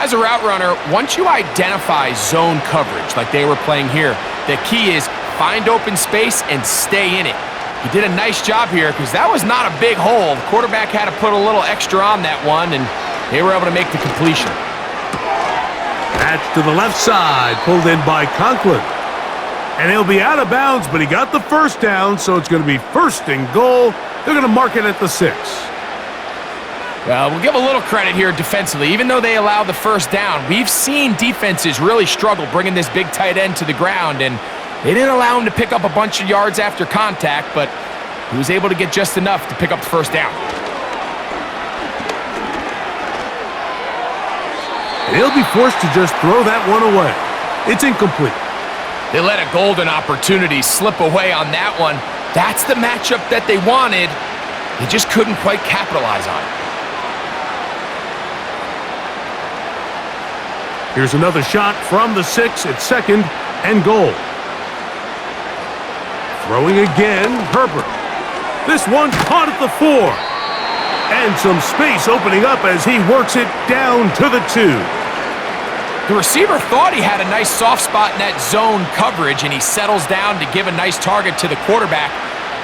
As a route runner, once you identify zone coverage like they were playing here, the key is find open space and stay in it. He did a nice job here because that was not a big hole. The quarterback had to put a little extra on that one, and they were able to make the completion. That's to the left side, pulled in by Conklin. And he'll be out of bounds, but he got the 1st down, so it's going to be 1st and goal. They're going to mark it at the 6. Well, we'll give a little credit here defensively. Even though they allowed the 1st down, we've seen defenses really struggle bringing this big tight end to the ground, and they didn't allow him to pick up a bunch of yards after contact, but he was able to get just enough to pick up the 1st down. And he'll be forced to just throw that one away. It's incomplete. They let a golden opportunity slip away on that one. That's the matchup that they wanted. They just couldn't quite capitalize on it. Here's another shot from the 6 at 2nd and goal. Throwing again, Herbert. This one caught at the 4. And some space opening up as he works it down to the 2. The receiver thought he had a nice soft spot in that zone coverage, and he settles down to give a nice target to the quarterback.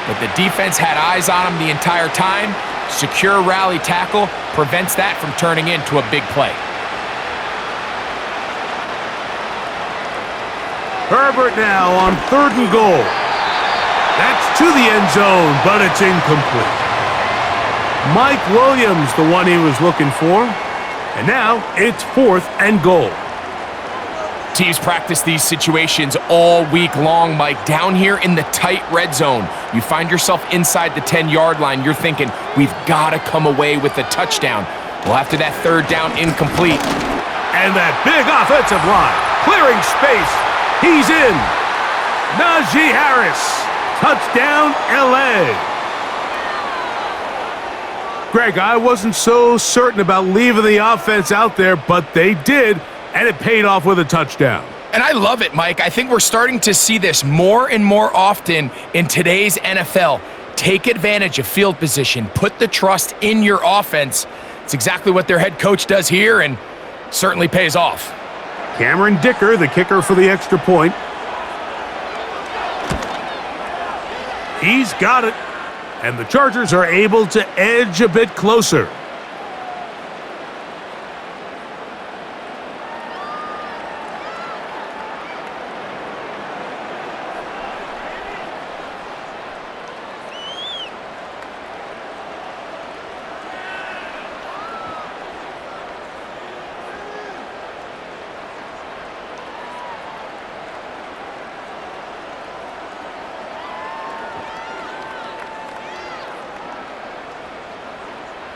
But the defense had eyes on him the entire time. Secure rally tackle prevents that from turning into a big play. Herbert now on 3rd and goal. That's to the end zone, but it's incomplete. Mike Williams, the one he was looking for. And now it's 4th and goal. Teams practice these situations all week long, Mike. Down here in the tight red zone, you find yourself inside the 10-yard line. You're thinking, we've got to come away with a touchdown. Well, after that 3rd down incomplete. And that big offensive line, clearing space. He's in. Najee Harris. Touchdown, L.A. Greg, I wasn't so certain about leaving the offense out there, but they did. And it paid off with a touchdown. And I love it, Mike. I think we're starting to see this more and more often in today's NFL. Take advantage of field position. Put the trust in your offense. It's exactly what their head coach does here, and certainly pays off. Cameron Dicker, the kicker for the extra point. He's got it. And the Chargers are able to edge a bit closer.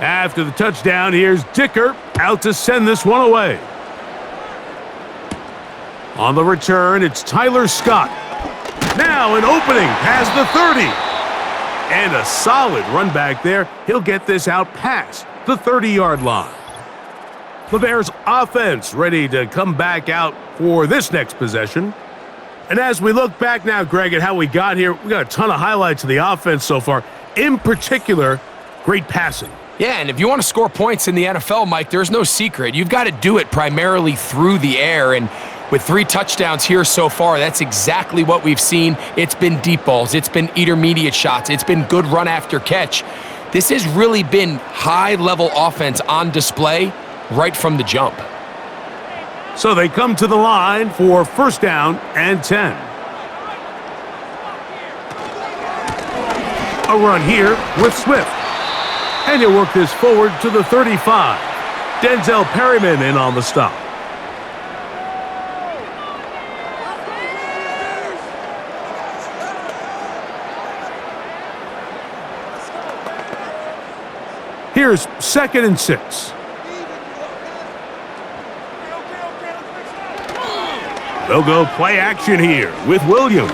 After the touchdown, here's Dicker out to send this one away. On the return, it's Tyler Scott. Now an opening past the 30. And a solid run back there. He'll get this out past the 30-yard line. The Bears offense ready to come back out for this next possession. And as we look back now, Greg, at how we got here, we got a ton of highlights of the offense so far. In particular, great passing. Yeah, and if you want to score points in the NFL, Mike, there's no secret. You've got to do it primarily through the air, and with 3 touchdowns here so far, that's exactly what we've seen. It's been deep balls. It's been intermediate shots. It's been good run after catch. This has really been high-level offense on display right from the jump. So they come to the line for 1st down and 10. A run here with Swift. And he'll work this forward to the 35. Denzel Perryman in on the stop. Here's 2nd and 6. They'll go play action here with Williams.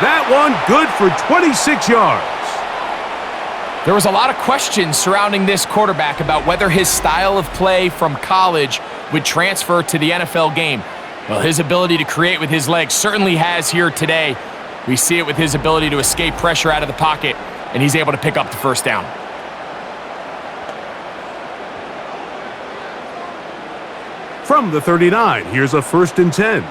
That one good for 26 yards. There was a lot of questions surrounding this quarterback about whether his style of play from college would transfer to the NFL game. Well, his ability to create with his legs certainly has here today. We see it with his ability to escape pressure out of the pocket, and he's able to pick up the 1st down. From the 39, here's a 1st and 10.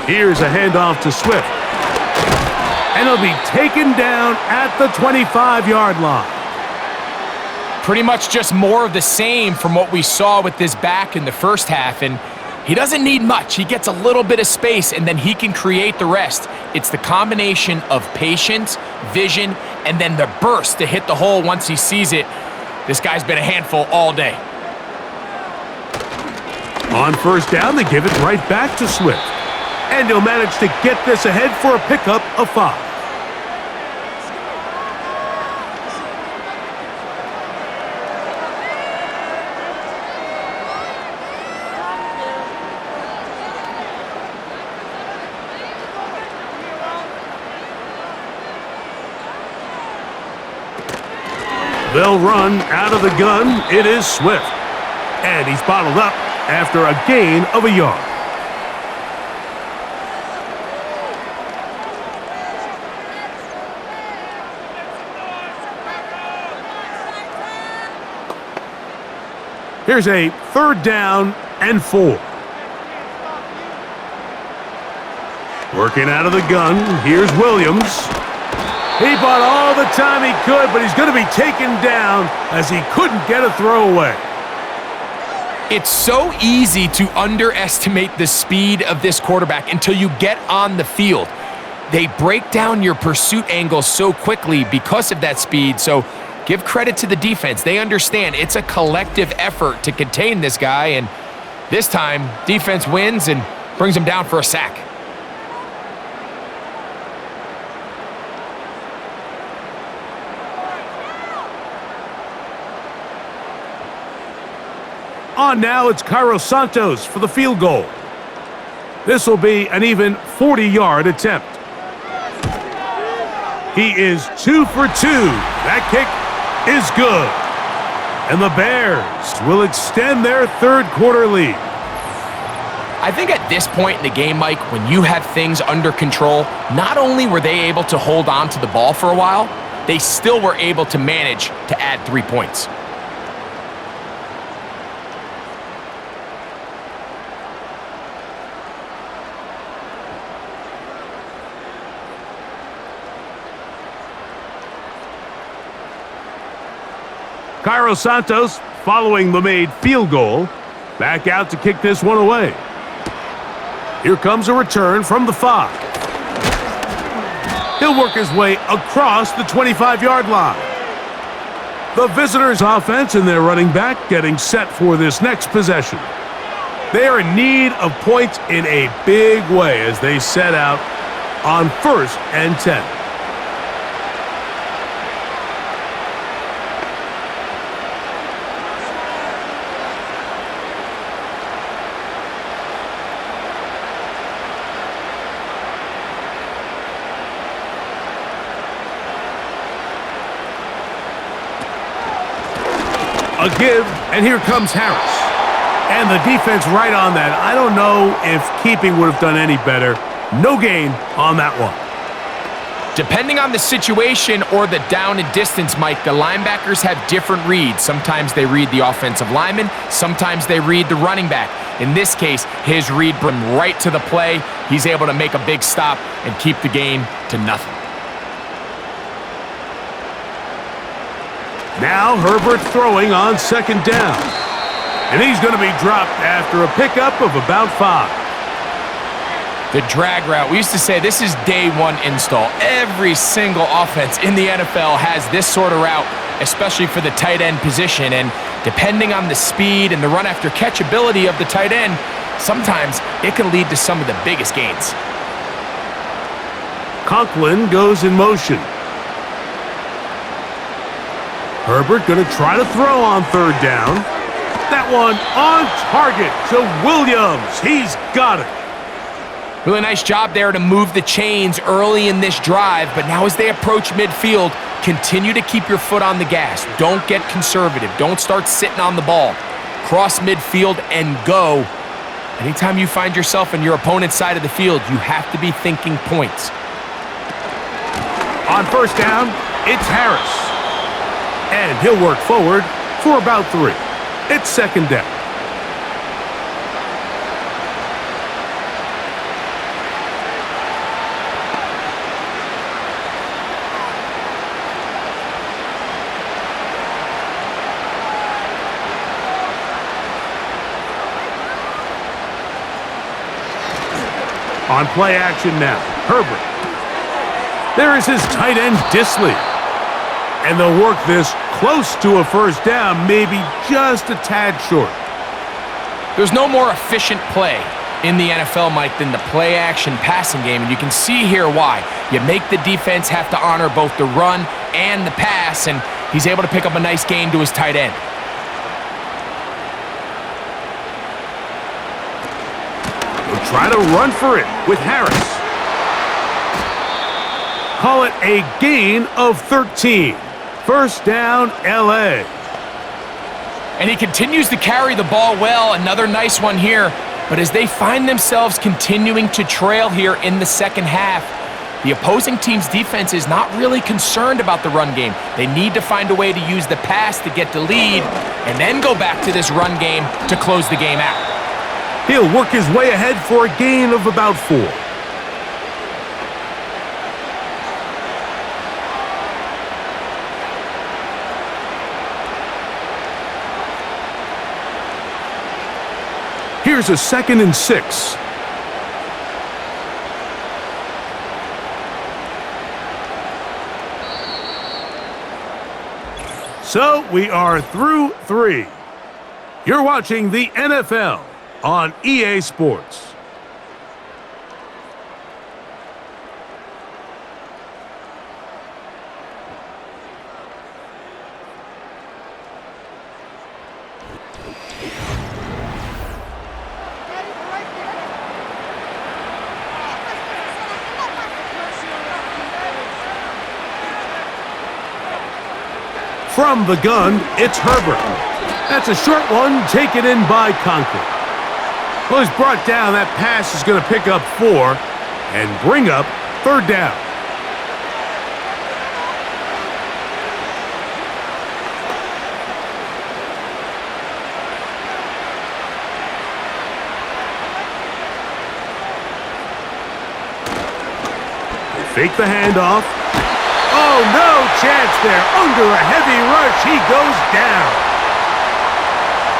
Here's a handoff to Swift. And he'll be taken down at the 25-yard line. Pretty much just more of the same from what we saw with this back in the first half, and he doesn't need much. He gets a little bit of space, and then he can create the rest. It's the combination of patience, vision, and then the burst to hit the hole once he sees it. This guy's been a handful all day. On 1st down, they give it right back to Swift. And he'll manage to get this ahead for a pickup of 5. They'll run out of the gun. It is Swift. And he's bottled up after a gain of a yard. Here's a 3rd down and 4. Working out of the gun, here's Williams. He bought all the time he could, but he's going to be taken down as he couldn't get a throwaway. It's so easy to underestimate the speed of this quarterback until you get on the field. They break down your pursuit angle so quickly because of that speed, so give credit to the defense. They understand it's a collective effort to contain this guy, and this time, defense wins and brings him down for a sack. On now, it's Cairo Santos for the field goal. This will be an even 40-yard attempt. He is 2 for 2. That kick is good. And the Bears will extend their 3rd quarter lead. I think at this point in the game, Mike, when you have things under control, not only were they able to hold on to the ball for a while, they still were able to manage to add 3 points. Cairo Santos, following the made field goal, back out to kick this one away. Here comes a return from the 5. He'll work his way across the 25-yard line. The visitors' offense and their running back getting set for this next possession. They are in need of points in a big way as they set out on 1st and 10. A give, and here comes Harris. And the defense right on that. I don't know if keeping would have done any better. No gain on that one. Depending on the situation or the down and distance, Mike, the linebackers have different reads. Sometimes they read the offensive lineman, sometimes they read the running back. In this case, his read brought him right to the play. He's able to make a big stop and keep the game to nothing. Now Herbert throwing on 2nd down. And he's going to be dropped after a pickup of about 5. The drag route. We used to say this is day 1 install. Every single offense in the NFL has this sort of route, especially for the tight end position. And depending on the speed and the run after catch ability of the tight end, sometimes it can lead to some of the biggest gains. Conklin goes in motion. Herbert going to try to throw on 3rd down. That one on target to Williams. He's got it. Really nice job there to move the chains early in this drive, but now as they approach midfield, continue to keep your foot on the gas. Don't get conservative. Don't start sitting on the ball. Cross midfield and go. Anytime you find yourself on your opponent's side of the field, you have to be thinking points. On 1st down, it's Harris. And he'll work forward for about 3. It's 2nd down. On play action now, Herbert. There is his tight end, Disley. And they'll work this close to a 1st down, maybe just a tad short. There's no more efficient play in the NFL, Mike, than the play-action passing game, and you can see here why. You make the defense have to honor both the run and the pass, and he's able to pick up a nice gain to his tight end. He'll try to run for it with Harris. Call it a gain of 13. 1st down, LA. And he continues to carry the ball well. Another nice one here. But as they find themselves continuing to trail here in the 2nd half, The opposing team's defense is not really concerned about the run game. They need to find a way to use the pass to get the lead and then go back to this run game to close the game out. He'll work his way ahead for a gain of about 4. Here's a 2nd and 6. So we are through 3. You're watching the NFL on EA Sports. From the gun, it's Herbert. That's a short one taken in by Conklin. Well, he's brought down. That pass is going to pick up 4 and bring up 3rd down. They fake the handoff. Oh, no chance there. Under a heavy rush, he goes down.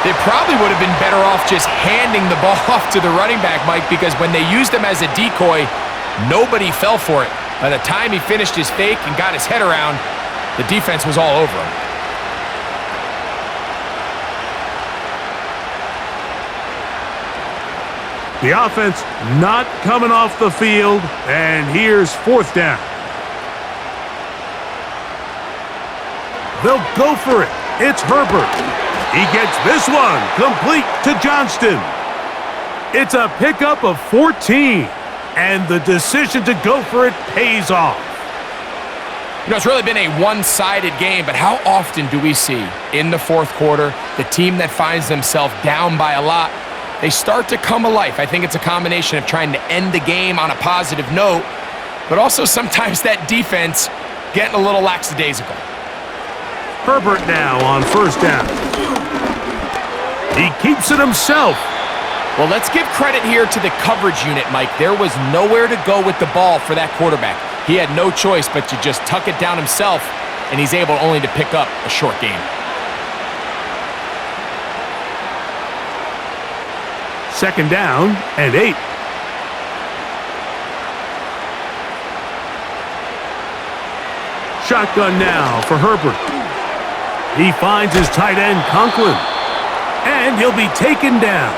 They probably would have been better off just handing the ball off to the running back, Mike, because when they used him as a decoy, nobody fell for it. By the time he finished his fake and got his head around, the defense was all over him. The offense not coming off the field, and here's 4th down. They'll go for it. It's Herbert. He gets this one complete to Johnston. It's a pickup of 14, and the decision to go for it pays off. You know, it's really been a one-sided game, but how often do we see in the 4th quarter the team that finds themselves down by a lot, they start to come alive? I think it's a combination of trying to end the game on a positive note, but also sometimes that defense getting a little lackadaisical. Herbert now on 1st down. He keeps it himself. Well, let's give credit here to the coverage unit, Mike. There was nowhere to go with the ball for that quarterback. He had no choice but to just tuck it down himself, and he's able only to pick up a short gain. 2nd down and 8. Shotgun now for Herbert. He finds his tight end, Conklin, and he'll be taken down.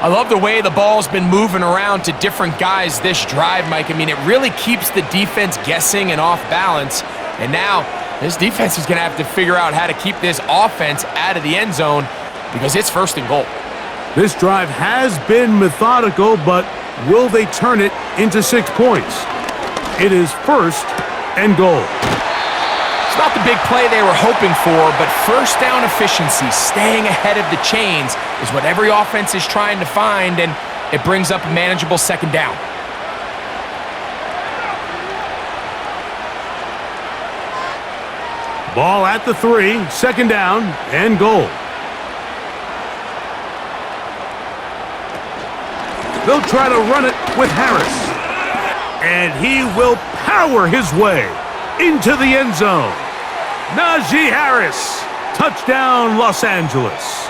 I love the way the ball's been moving around to different guys this drive, Mike. I mean, it really keeps the defense guessing and off balance. And now this defense is going to have to figure out how to keep this offense out of the end zone because it's 1st and goal. This drive has been methodical, but will they turn it into 6 points? It is 1st and goal. It's not the big play they were hoping for, but 1st down efficiency, staying ahead of the chains, is what every offense is trying to find, and it brings up a manageable 2nd down. Ball at the 3, 2nd down and goal. They'll try to run it with Harris, and he will power his way into the end zone. Najee Harris, touchdown Los Angeles.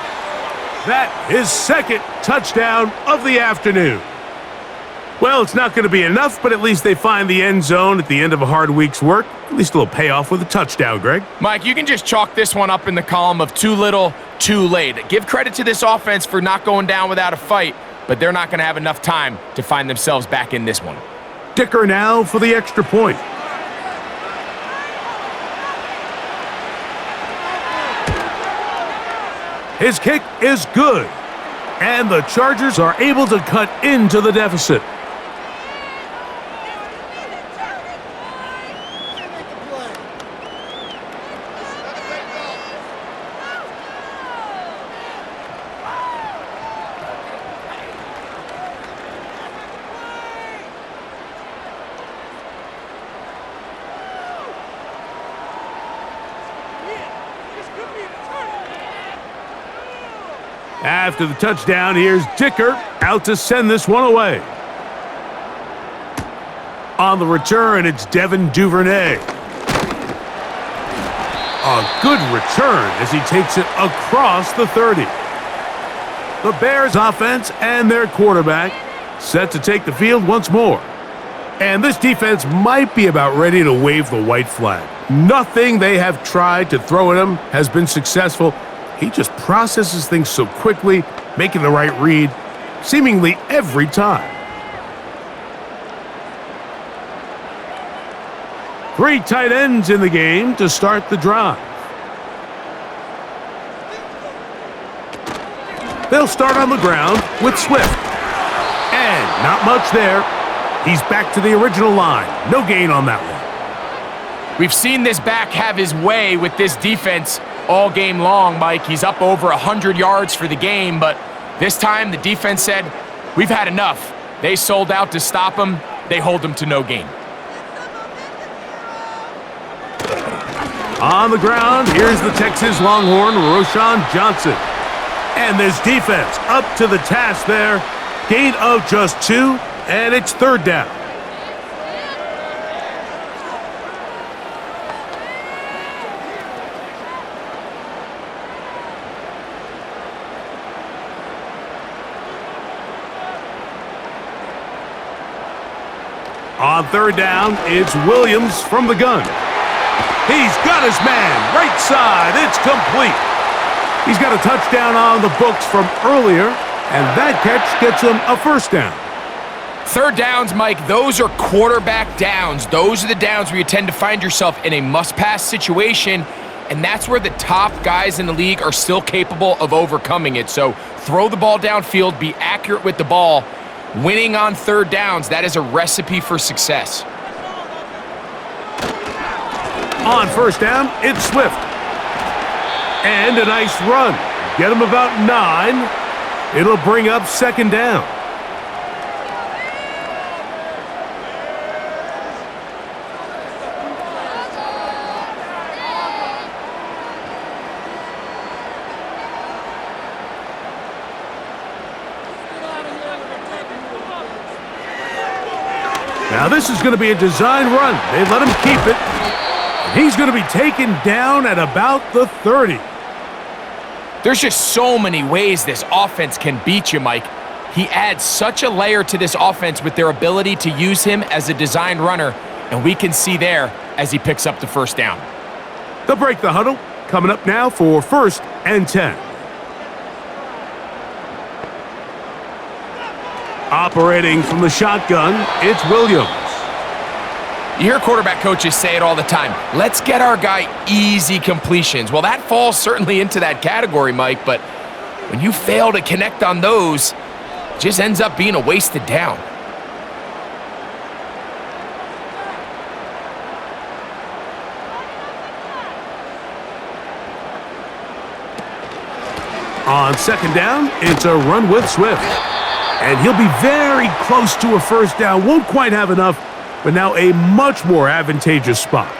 That is 2nd touchdown of the afternoon. Well, it's not going to be enough, but at least they find the end zone at the end of a hard week's work. At least a little payoff with a touchdown, Greg. Mike, you can just chalk this one up in the column of too little, too late. Give credit to this offense for not going down without a fight, but they're not going to have enough time to find themselves back in this one. Dicker now for the extra point. His kick is good, and the Chargers are able to cut into the deficit. After the touchdown, here's Dicker out to send this one away. On the return, it's Devin Duvernay. A good return as he takes it across the 30. The Bears offense and their quarterback set to take the field once more. And this defense might be about ready to wave the white flag. Nothing they have tried to throw at him has been successful. He just processes things so quickly, making the right read, seemingly every time. 3 tight ends in the game to start the drive. They'll start on the ground with Swift. And not much there. He's back to the original line. No gain on that one. We've seen this back have his way with this defense all game long, Mike. He's up over 100 yards for the game, but this time the defense said, we've had enough. They sold out to stop him. They hold him to no gain. On the ground, here's the Texas Longhorn, Roschon Johnson. And this defense up to the task there. Gain of just 2, and it's 3rd down. On 3rd down, it's Williams from the gun. He's got his man, right side, it's complete. He's got a touchdown on the books from earlier, and that catch gets him a 1st down. 3rd downs, Mike, those are quarterback downs. Those are the downs where you tend to find yourself in a must-pass situation, and that's where the top guys in the league are still capable of overcoming it. So throw the ball downfield, be accurate with the ball. Winning on 3rd downs, that is a recipe for success. On 1st down, it's Swift. And a nice run. Get him about 9. It'll bring up 2nd down. Now this is going to be a design run. They let him keep it. He's going to be taken down at about the 30. There's just so many ways this offense can beat you, Mike. He adds such a layer to this offense with their ability to use him as a design runner, and we can see there as he picks up the 1st down. They'll break the huddle. Coming up now for 1st and 10. Operating from the shotgun, it's Williams. You hear quarterback coaches say it all the time. Let's get our guy easy completions. Well, that falls certainly into that category, Mike, but when you fail to connect on those, it just ends up being a wasted down. On 2nd down, it's a run with Swift. And he'll be very close to a 1st down. Won't quite have enough, but now a much more advantageous spot.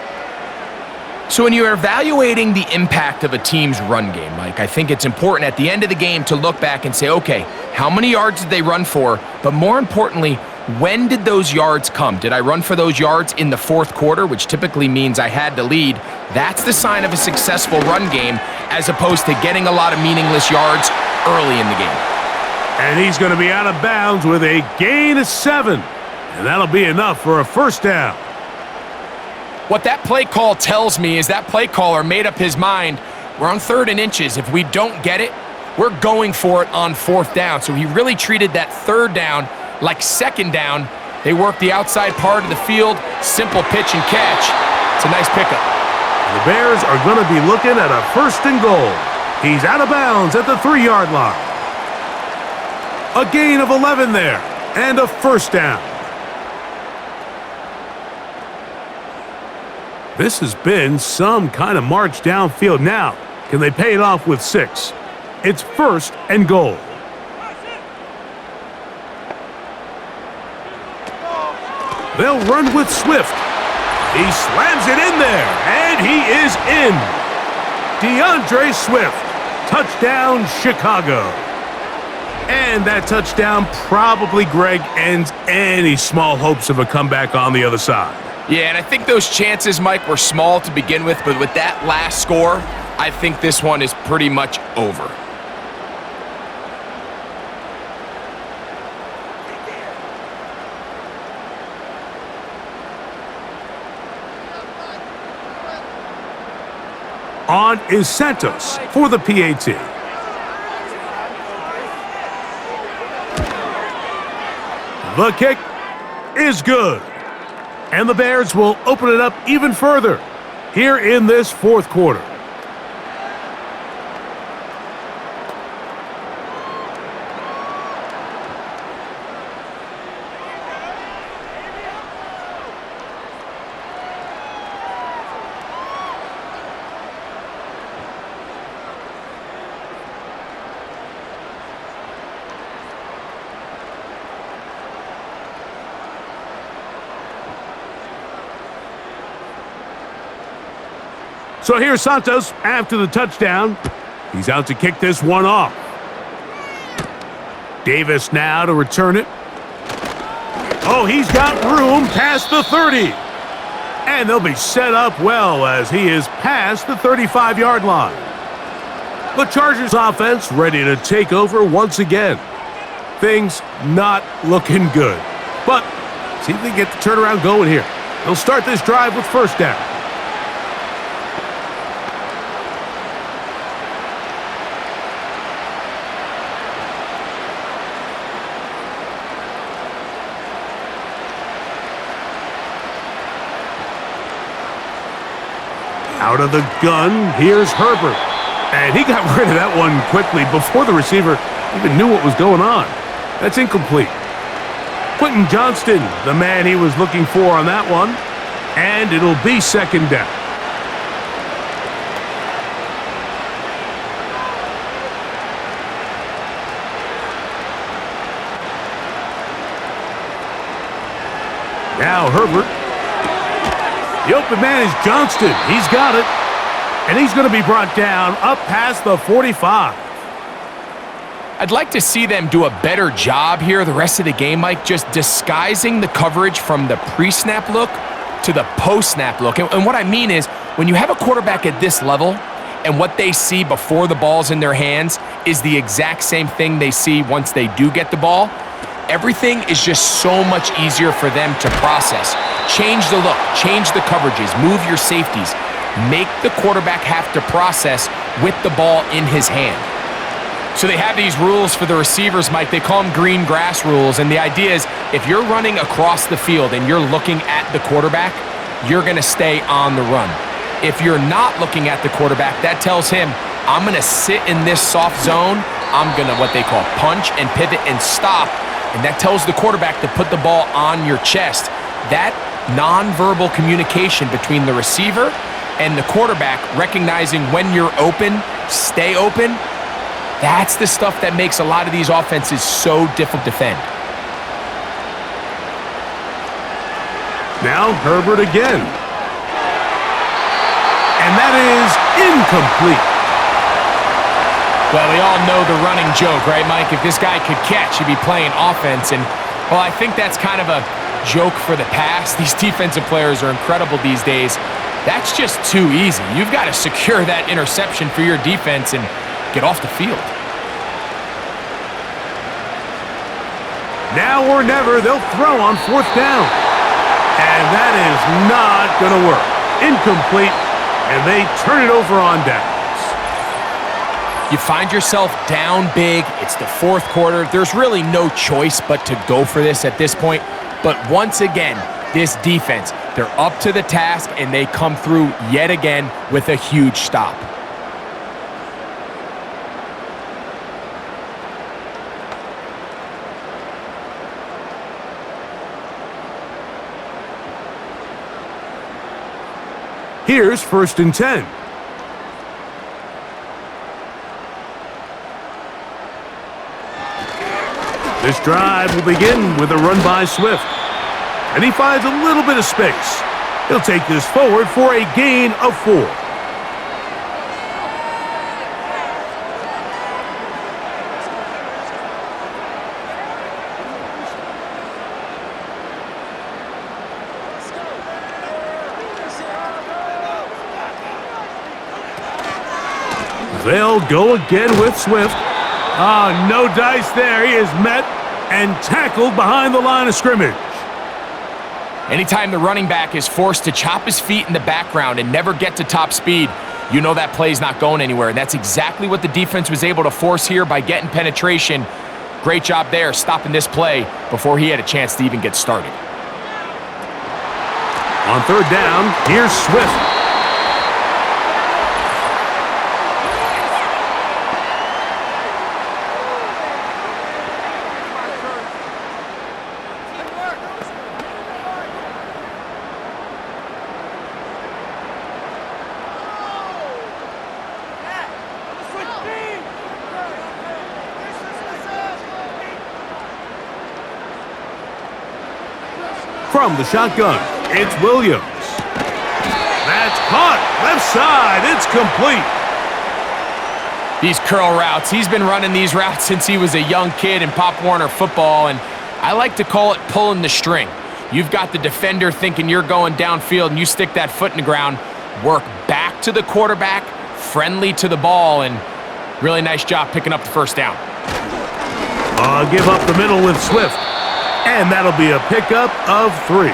So when you're evaluating the impact of a team's run game, Mike, I think it's important at the end of the game to look back and say, okay, how many yards did they run for? But more importantly, when did those yards come? Did I run for those yards in the 4th quarter, which typically means I had to lead? That's the sign of a successful run game, as opposed to getting a lot of meaningless yards early in the game. And he's going to be out of bounds with a gain of 7. And that'll be enough for a 1st down. What that play call tells me is that play caller made up his mind. We're on 3rd and inches. If we don't get it, we're going for it on 4th down. So he really treated that 3rd down like 2nd down. They work the outside part of the field, simple pitch and catch. It's a nice pickup. The Bears are going to be looking at a 1st and goal. He's out of bounds at the 3-yard line. A gain of 11 there, and a 1st down. This has been some kind of march downfield. Now, can they pay it off with 6? It's 1st and goal. They'll run with Swift. He slams it in there, and he is in. DeAndre Swift, touchdown Chicago. And that touchdown probably, Greg, ends any small hopes of a comeback on the other side. Yeah, and I think those chances, Mike, were small to begin with, but with that last score, I think this one is pretty much over. On is Santos for the PAT. The kick is good. And the Bears will open it up even further here in this fourth quarter. So here's Santos after the touchdown. He's out to kick this one off. Davis now to return it. Oh, he's got room past the 30. And they'll be set up well as he is past the 35-yard line. The Chargers offense ready to take over once again. Things not looking good. But see if they get the turnaround going here. They'll start this drive with first down. Out of the gun, here's Herbert. And he got rid of that one quickly before the receiver even knew what was going on. That's incomplete. Quentin Johnston, the man he was looking for on that one. And it'll be second down. Now Herbert. The open man is Johnston. He's got it. And he's going to be brought down up past the 45. I'd like to see them do a better job here the rest of the game, Mike, just disguising the coverage from the pre-snap look to the post-snap look. And what I mean is, when you have a quarterback at this level and what they see before the ball's in their hands is the exact same thing they see once they do get the ball, everything is just so much easier for them to process. Change the look, change the coverages, move your safeties. Make the quarterback have to process with the ball in his hand. So they have these rules for the receivers, Mike. They call them green grass rules. And the idea is if you're running across the field and you're looking at the quarterback, you're going to stay on the run. If you're not looking at the quarterback, that tells him, I'm going to sit in this soft zone. I'm going to what they call punch and pivot and stop. And that tells the quarterback to put the ball on your chest. That nonverbal communication between the receiver and the quarterback, recognizing when you're open, stay open, that's the stuff that makes a lot of these offenses so difficult to defend. Now Herbert again. And that is incomplete. Well, we all know the running joke, right, Mike? If this guy could catch, he'd be playing offense. And, well, I think that's kind of a joke for the past. These defensive players are incredible these days. That's just too easy. You've got to secure that interception for your defense and get off the field. Now or never, they'll throw on fourth down. And that is not going to work. Incomplete, and they turn it over on downs. You find yourself down big. It's the fourth quarter. There's really no choice but to go for this at this point. But once again, this defense, they're up to the task, and they come through yet again with a huge stop. Here's first and 10. This drive will begin with a run by Swift. And he finds a little bit of space. He'll take this forward for a gain of 4. They'll go again with Swift. No dice there. He is met and tackled behind the line of scrimmage. Anytime the running back is forced to chop his feet in the background and never get to top speed, you know that play's not going anywhere. And that's exactly what the defense was able to force here by getting penetration. Great job there, stopping this play before he had a chance to even get started. On third down, here's Swift. From the shotgun, it's Williams. That's caught. Left side. It's complete. These curl routes, he's been running these routes since he was a young kid in Pop Warner football, and I like to call it pulling the string. You've got the defender thinking you're going downfield, and you stick that foot in the ground, work back to the quarterback, friendly to the ball, and really nice job picking up the first down. Give up the middle with Swift. And that'll be a pickup of 3.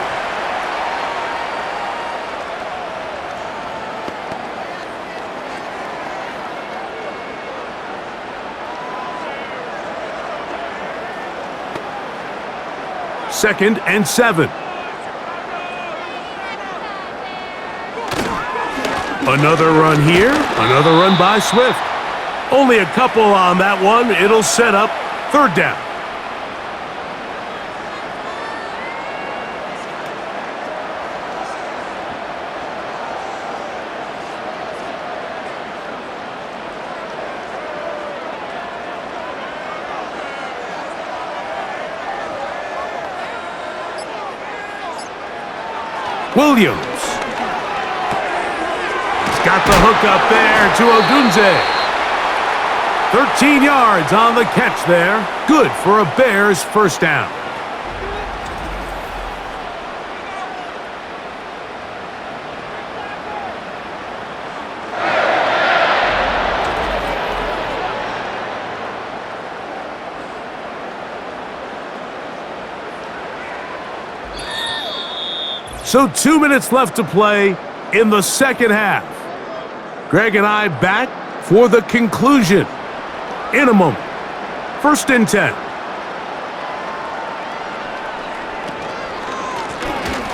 Second and 7. Another run here, another run by Swift. Only a couple on that one. It'll set up third down. Williams. He's got the hook up there to Odunze. 13 yards on the catch there. Good for a Bears first down. So 2 minutes left to play in the second half. Greg and I back for the conclusion in a moment. First and 10.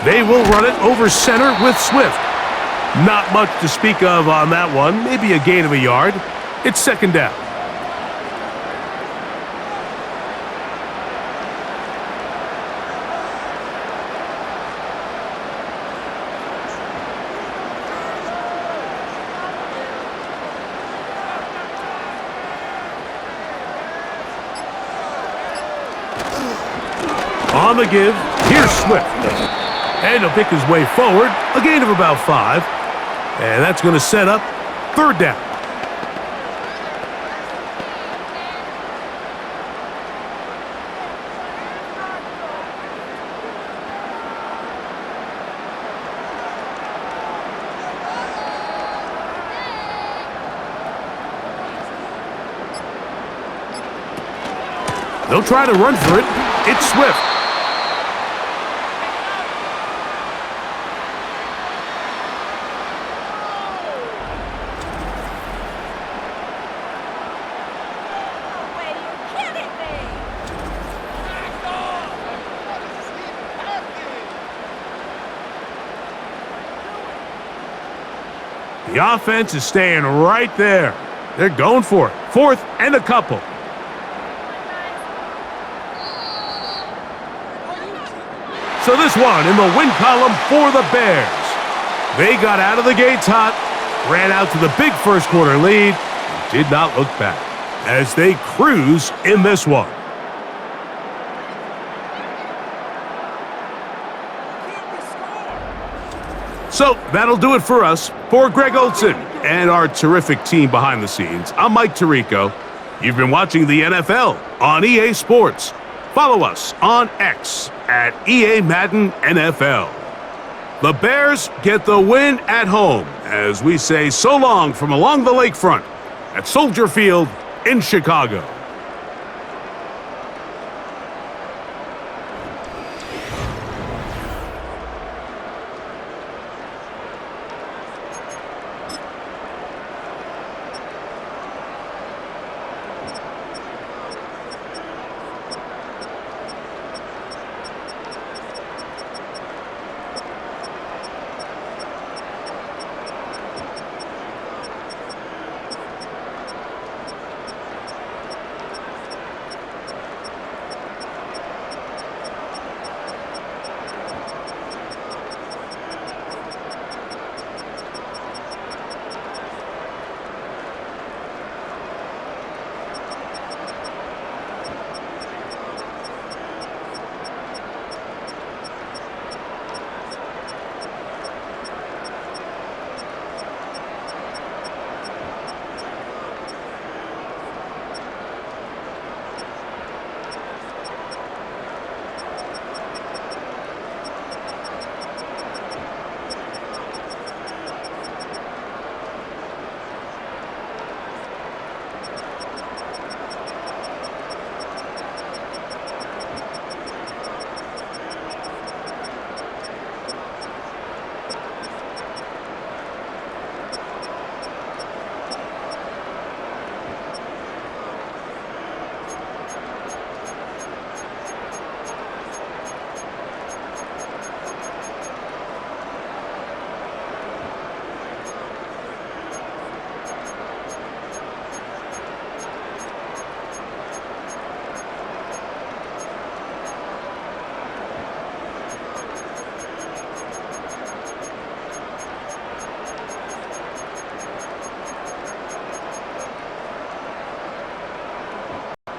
They will run it over center with Swift. Not much to speak of on that one. Maybe a gain of a yard. It's second down. On the give, here's Swift. And he'll pick his way forward, a gain of about 5. And that's going to set up third down. They'll try to run for it. It's Swift. The offense is staying right there. They're going for it. Fourth and a couple. So this one in the win column for the Bears. They got out of the gates hot, ran out to the big first quarter lead, and did not look back as they cruise in this one. So that'll do it for us. For Greg Olson and our terrific team behind the scenes, I'm Mike Tirico. You've been watching the NFL on EA Sports. Follow us on X at EA Madden NFL. The Bears get the win at home as we say so long from along the lakefront at Soldier Field in Chicago.